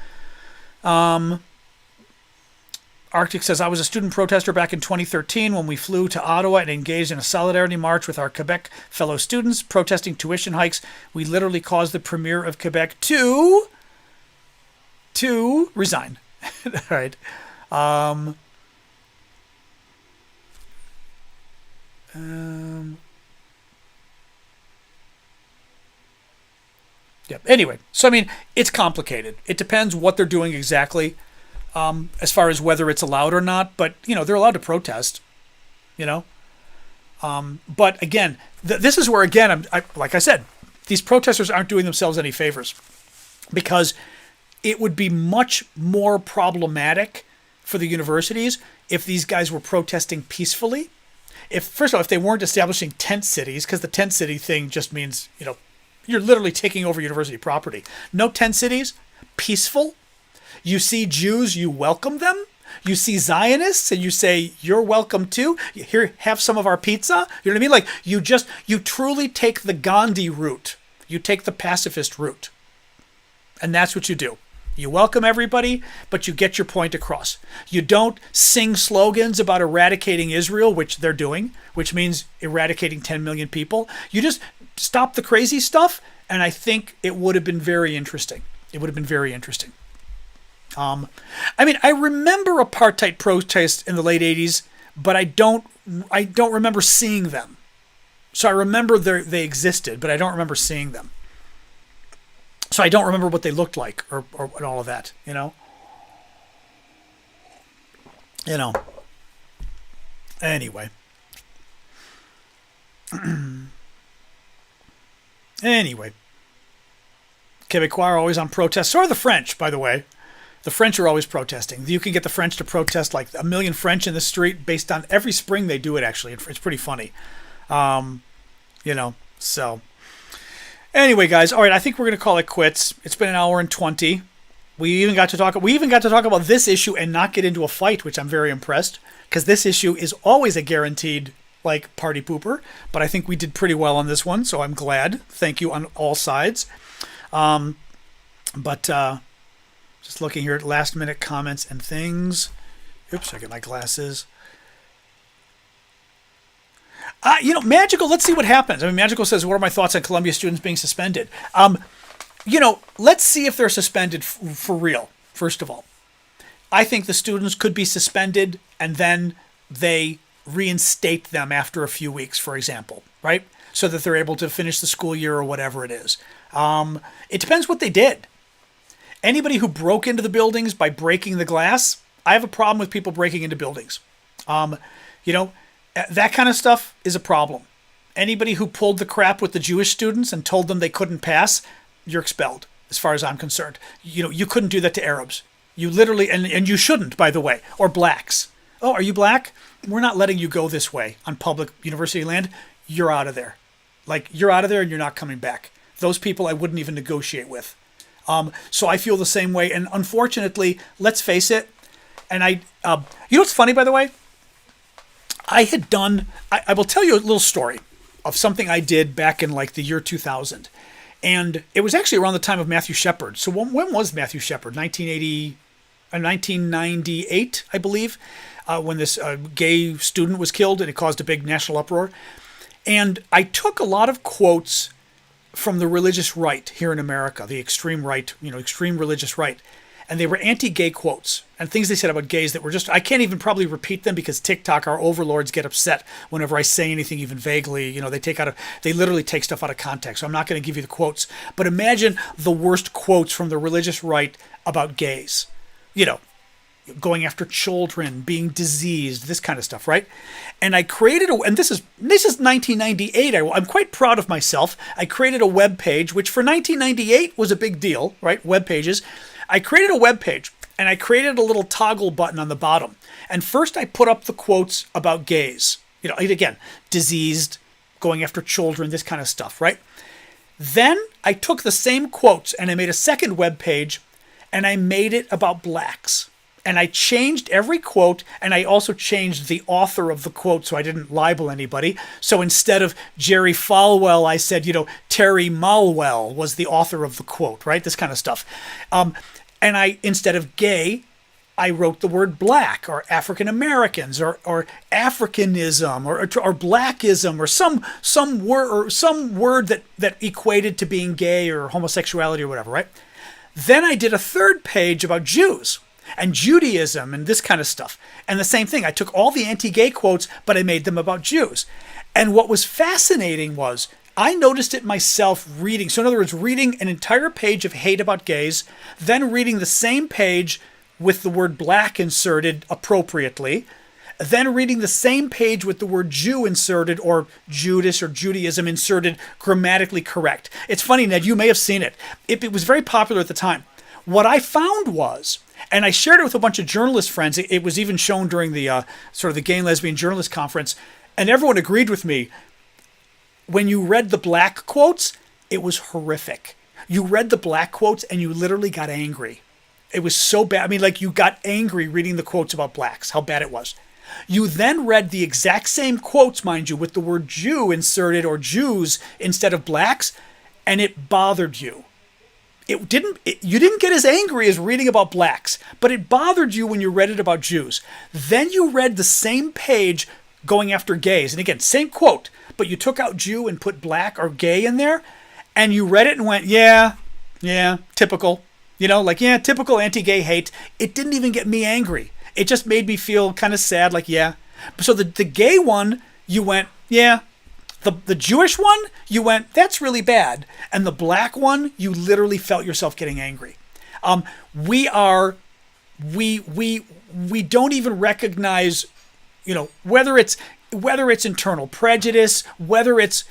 Arctic says, I was a student protester back in 2013 when we flew to Ottawa and engaged in a solidarity march with our Quebec fellow students protesting tuition hikes. We literally caused the Premier of Quebec to resign. All right. Yeah. Anyway, so I mean, it's complicated. It depends what they're doing exactly. As far as whether it's allowed or not, but they're allowed to protest, but again, this is where again, like I said, these protesters aren't doing themselves any favors, because it would be much more problematic for the universities if these guys were protesting peacefully. First of all, if they weren't establishing tent cities, because the tent city thing just means, you're literally taking over university property. No tent cities, peaceful. You see Jews, you welcome them. You see Zionists, and you say, you're welcome too. Here, have some of our pizza. You know what I mean? Like, you truly take the Gandhi route. You take the pacifist route. And that's what you do. You welcome everybody, but you get your point across. You don't sing slogans about eradicating Israel, which they're doing, which means eradicating 10 million people. You just stop the crazy stuff, and I think it would have been very interesting. It would have been very interesting. I remember apartheid protests in the late 80s, but I don't remember seeing them. So I remember they existed, but I don't remember seeing them. So I don't remember what they looked like or all of that, Anyway. Anyway. Quebecois are always on protest. So are the French, by the way. The French are always protesting. You can get the French to protest like a million French in the street based on every spring they do it, actually. It's pretty funny. So. Anyway, guys, all right, I think we're going to call it quits. It's been an hour and 20. We even got to talk about this issue and not get into a fight, which I'm very impressed, because this issue is always a guaranteed party pooper, but I think we did pretty well on this one, so I'm glad. Thank you on all sides. Just looking here at last minute comments and things. Oops, I get my glasses. Magical, let's see what happens. Magical says, what are my thoughts on Columbia students being suspended? Let's see if they're suspended for real, first of all. I think the students could be suspended and then they reinstate them after a few weeks, for example, right? So that they're able to finish the school year or whatever it is. It depends what they did. Anybody who broke into the buildings by breaking the glass, I have a problem with people breaking into buildings. That kind of stuff is a problem. Anybody who pulled the crap with the Jewish students and told them they couldn't pass, you're expelled, as far as I'm concerned. You couldn't do that to Arabs. You literally, and you shouldn't, by the way, or blacks. Oh, are you black? We're not letting you go this way on public university land. You're out of there. You're out of there and you're not coming back. Those people I wouldn't even negotiate with. So I feel the same way. And unfortunately, let's face it. And what's funny, by the way? I will tell you a little story of something I did back in the year 2000. And it was actually around the time of Matthew Shepard. So when was Matthew Shepard? 1998, I believe, when this gay student was killed and it caused a big national uproar. And I took a lot of quotes from the religious right here in America, the extreme right, extreme religious right. and they were anti-gay quotes and things they said about gays that were just, I can't even probably repeat them because TikTok, our overlords, get upset whenever I say anything even vaguely. They literally take stuff out of context. So I'm not going to give you the quotes. But imagine the worst quotes from the religious right about gays. Going after children, being diseased, this kind of stuff, right? And I created and this is 1998. I'm quite proud of myself. I created a web page, which for 1998 was a big deal, right? Web pages. I created a web page, and I created a little toggle button on the bottom. And first I put up the quotes about gays. Again, diseased, going after children, this kind of stuff, right? Then I took the same quotes and I made a second web page, and I made it about blacks. And I changed every quote, and I also changed the author of the quote so I didn't libel anybody. So instead of Jerry Falwell, I said, Terry Malwell was the author of the quote, right? This kind of stuff. And instead of gay, I wrote the word black or African Americans or Africanism or blackism or some word that equated to being gay or homosexuality or whatever, right? Then I did a third page about Jews and Judaism and this kind of stuff. And the same thing, I took all the anti-gay quotes, but I made them about Jews. And what was fascinating was I noticed it myself reading. So in other words, reading an entire page of hate about gays, then reading the same page with the word black inserted appropriately, then reading the same page with the word Jew inserted or Judas or Judaism inserted grammatically correct. It's funny, Ned, you may have seen it. It was very popular at the time. What I found was, and I shared it with a bunch of journalist friends, it was even shown during the sort of the Gay and Lesbian Journalist Conference, and everyone agreed with me. When you read the black quotes, it was horrific. You read the black quotes and you literally got angry. It was so bad. I mean, like, you got angry reading the quotes about blacks, how bad it was. You then read the exact same quotes, mind you, with the word Jew inserted or Jews instead of blacks, and it bothered you. You didn't get as angry as reading about blacks, but it bothered you when you read it about Jews. Then you read the same page going after gays. And again, same quote, but you took out Jew and put black or gay in there, and you read it and went, yeah, typical. Typical anti-gay hate. It didn't even get me angry. It just made me feel kind of sad, like, yeah. So the gay one, you went, yeah. The Jewish one, you went, that's really bad. And the black one, you literally felt yourself getting angry. We don't even recognize, whether it's internal prejudice, whether it's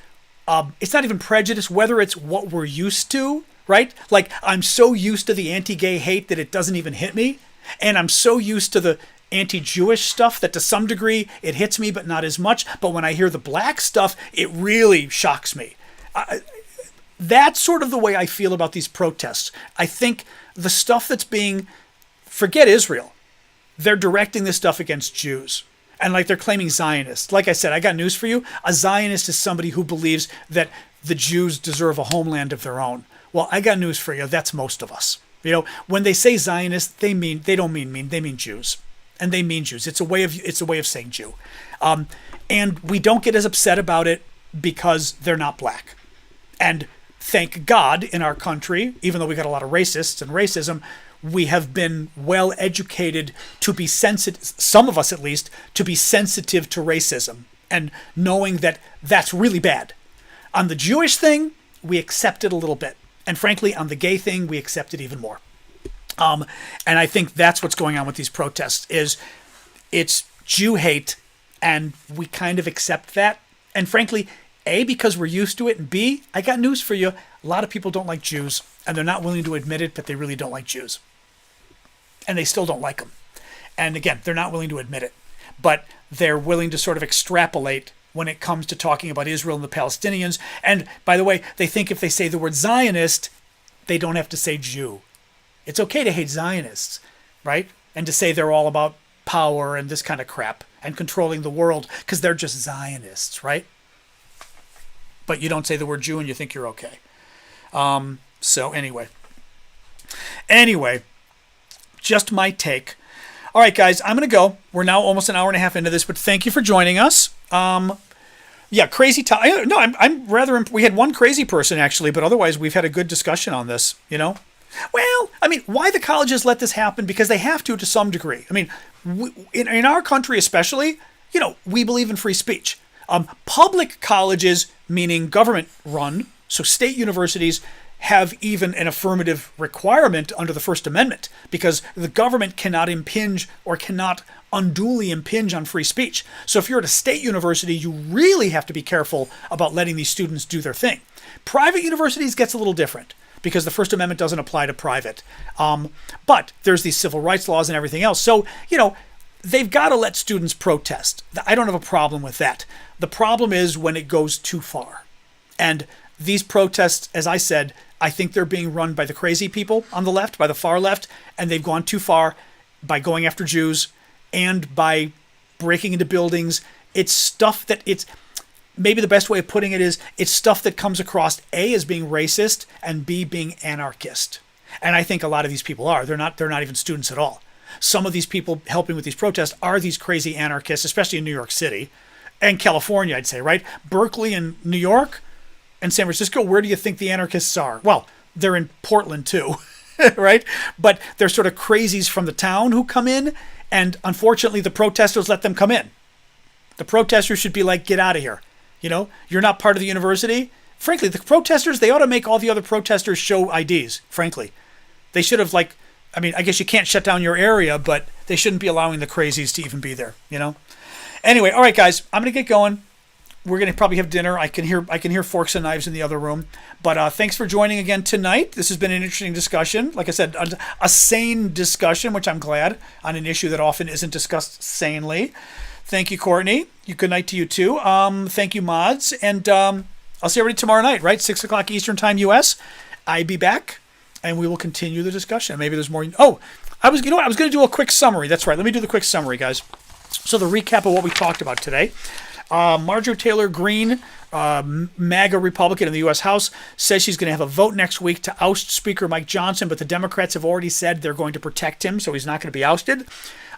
not even prejudice, whether it's what we're used to, right? Like, I'm so used to the anti-gay hate that it doesn't even hit me. And I'm so used to the anti-Jewish stuff that to some degree it hits me, but not as much. But when I hear the black stuff, it really shocks me. That's sort of the way I feel about these protests. I think the stuff that's forget Israel. They're directing this stuff against Jews. And like they're claiming Zionists. Like I said, I got news for you. A Zionist is somebody who believes that the Jews deserve a homeland of their own. Well, I got news for you. That's most of us. When they say Zionists, they don't mean Jews. And they mean Jews. It's a way of saying Jew. And we don't get as upset about it because they're not black. And thank God in our country, even though we got a lot of racists and racism, we have been well educated to be sensitive, some of us at least, to be sensitive to racism and knowing that that's really bad. On the Jewish thing, we accept it a little bit. And frankly, on the gay thing, we accept it even more. And I think that's what's going on with these protests is it's Jew hate, and we kind of accept that. And frankly, A, because we're used to it, and B, I got news for you. A lot of people don't like Jews, and they're not willing to admit it, but they really don't like Jews. And they still don't like them. And again, they're not willing to admit it, but they're willing to sort of extrapolate when it comes to talking about Israel and the Palestinians. And by the way, they think if they say the word Zionist, they don't have to say Jew. It's okay to hate Zionists, right? And to say they're all about power and this kind of crap and controlling the world because they're just Zionists, right? But you don't say the word Jew and you think you're okay. So anyway, just my take. All right, guys, I'm going to go. We're now almost an hour and a half into this, but thank you for joining us. Crazy time. No, I'm rather. We had one crazy person actually, but otherwise we've had a good discussion on this. Well, I mean, why the colleges let this happen? Because they have to some degree. I mean, in our country especially, we believe in free speech. Public colleges, meaning government run, so state universities, have even an affirmative requirement under the First Amendment because the government cannot impinge or cannot unduly impinge on free speech. So if you're at a state university, you really have to be careful about letting these students do their thing. Private universities gets a little different because the First Amendment doesn't apply to private. But there's these civil rights laws and everything else. So, they've got to let students protest. I don't have a problem with that. The problem is when it goes too far. And these protests, as I said, I think they're being run by the crazy people on the left, by the far left, and they've gone too far by going after Jews and by breaking into buildings. It's stuff that maybe the best way of putting it is it's stuff that comes across A as being racist and B being anarchist. And I think a lot of these people are. They're not even students at all. Some of these people helping with these protests are these crazy anarchists, especially in New York City and California, I'd say, right? Berkeley and New York and San Francisco, where do you think the anarchists are? Well, they're in Portland too, right? But they're sort of crazies from the town who come in, and unfortunately the protesters let them come in. The protesters should be like, get out of here. You're not part of the university. Frankly, the protesters, they ought to make all the other protesters show IDs, frankly. They should have I guess you can't shut down your area, but they shouldn't be allowing the crazies to even be there, Anyway, all right, guys, I'm going to get going. We're going to probably have dinner. I can hear forks and knives in the other room. But thanks for joining again tonight. This has been an interesting discussion. Like I said, a sane discussion, which I'm glad, on an issue that often isn't discussed sanely. Thank you, Courtney. Good night to you, too. Thank you, mods. And I'll see everybody tomorrow night, right? 6 o'clock Eastern Time, U.S. I'll be back, and we will continue the discussion. Maybe there's more. Oh, I was going to do a quick summary. That's right. Let me do the quick summary, guys. So the recap of what we talked about today. Marjorie Taylor Greene, MAGA Republican in the U.S. House, says she's going to have a vote next week to oust Speaker Mike Johnson, but the Democrats have already said they're going to protect him, so he's not going to be ousted.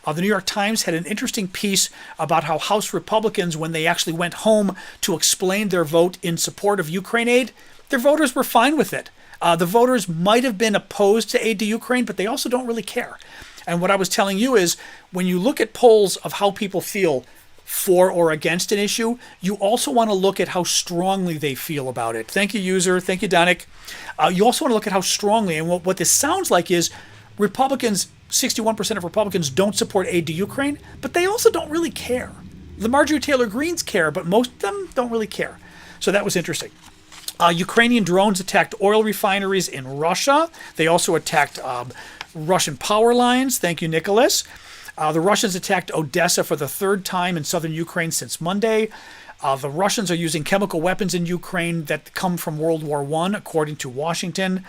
The New York Times had an interesting piece about how House Republicans, when they actually went home to explain their vote in support of Ukraine aid, their voters were fine with it. The voters might have been opposed to aid to Ukraine, but they also don't really care. And what I was telling you is when you look at polls of how people feel for or against an issue, you also want to look at how strongly they feel about it. Thank you, user. Thank you, Donick. You also want to look at how strongly, and what this sounds like is Republicans, 61% of Republicans don't support aid to Ukraine, but they also don't really care. The Marjorie Taylor Greenes care, but most of them don't really care. So that was interesting. Ukrainian drones attacked oil refineries in Russia. They also attacked Russian power lines. Thank you, Nicholas. The Russians attacked Odessa for the third time in southern Ukraine since Monday. The Russians are using chemical weapons in Ukraine that come from World War I, according to Washington.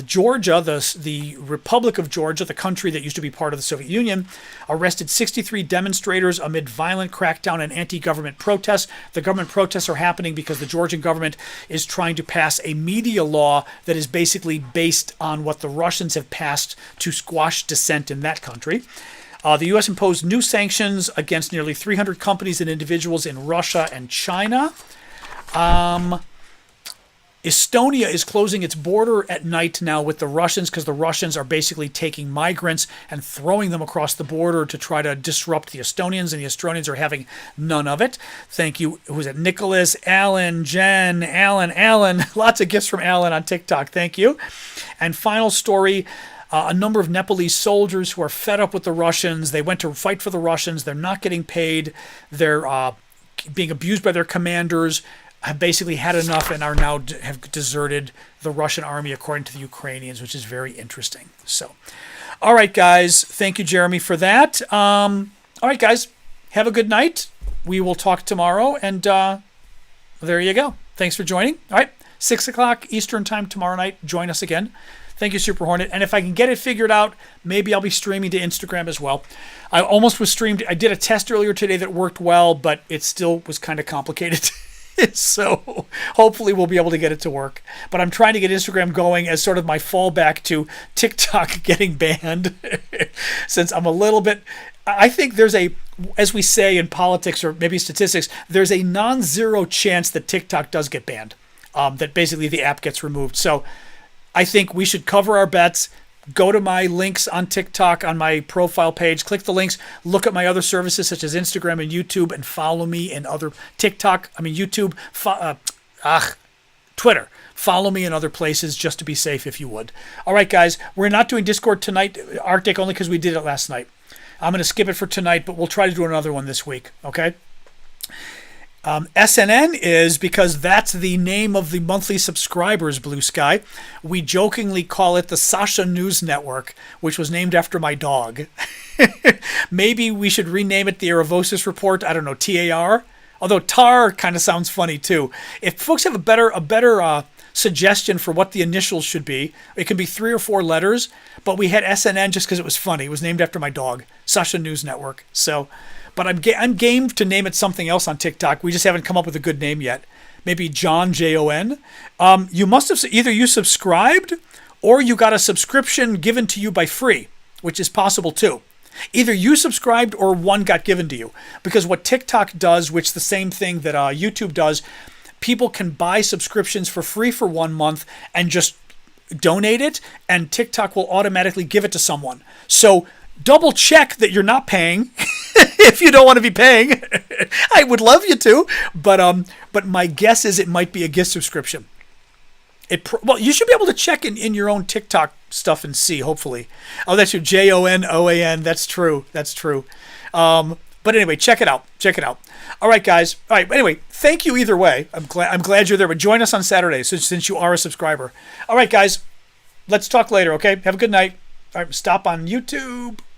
Georgia, the Republic of Georgia, the country that used to be part of the Soviet Union, arrested 63 demonstrators amid violent crackdown and anti-government protests. The government protests are happening because the Georgian government is trying to pass a media law that is basically based on what the Russians have passed to squash dissent in that country. The U.S. imposed new sanctions against nearly 300 companies and individuals in Russia and China. Estonia is closing its border at night now with the Russians because the Russians are basically taking migrants and throwing them across the border to try to disrupt the Estonians, and the Estonians are having none of it. Thank you. Who's it? Nicholas, Alan, Jen, Alan. Lots of gifts from Alan on TikTok. Thank you. And final story. A number of Nepalese soldiers who are fed up with the Russians. They went to fight for the Russians. They're not getting paid. They're being abused by their commanders, have basically had enough, and are now have deserted the Russian army, according to the Ukrainians, which is very interesting. So, all right, guys. Thank you, Jeremy, for that. All right, guys. Have a good night. We will talk tomorrow, and there you go. Thanks for joining. All right, 6 o'clock Eastern Time tomorrow night. Join us again. Thank you, Super Hornet. And if I can get it figured out, maybe I'll be streaming to Instagram as well. I almost was streamed. I did a test earlier today that worked well, but it still was kind of complicated. So hopefully we'll be able to get it to work. But I'm trying to get Instagram going as sort of my fallback to TikTok getting banned. Since I'm a little bit... I think there's a, as we say in politics or maybe statistics, there's a non-zero chance that TikTok does get banned. That basically the app gets removed. So I think we should cover our bets. Go to my links on TikTok on my profile page. Click the links. Look at my other services such as Instagram and YouTube, and follow me in other YouTube, Twitter. Follow me in other places just to be safe, if you would. All right, guys. We're not doing Discord tonight, Arctic, only because we did it last night. I'm going to skip it for tonight, but we'll try to do another one this week. Okay. SNN is because that's the name of the monthly subscribers, Blue Sky. We jokingly call it the Sasha News Network, which was named after my dog. Maybe we should rename it the Aravosis Report. I don't know, TAR. Although TAR kind of sounds funny too. If folks have a better suggestion for what the initials should be, it can be 3 or 4 letters. But we had SNN just because it was funny. It was named after my dog, Sasha News Network. So. But I'm game to name it something else on TikTok. We just haven't come up with a good name yet. Maybe John, Jon. You must have either you subscribed or you got a subscription given to you by free, which is possible too. Either you subscribed or one got given to you. Because what TikTok does, which is the same thing that YouTube does, people can buy subscriptions for free for 1 month and just donate it, and TikTok will automatically give it to someone. So double check that you're not paying if you don't want to be paying. I would love you to, but my guess is it might be a gift subscription. Well, you should be able to check in your own TikTok stuff and see, hopefully. Oh, that's your JONOAN. That's true. But anyway, check it out. All right, guys. All right. Anyway, thank you either way. I'm glad you're there. But join us on Saturday since you are a subscriber. All right, guys. Let's talk later. Okay. Have a good night. All right. Stop on YouTube.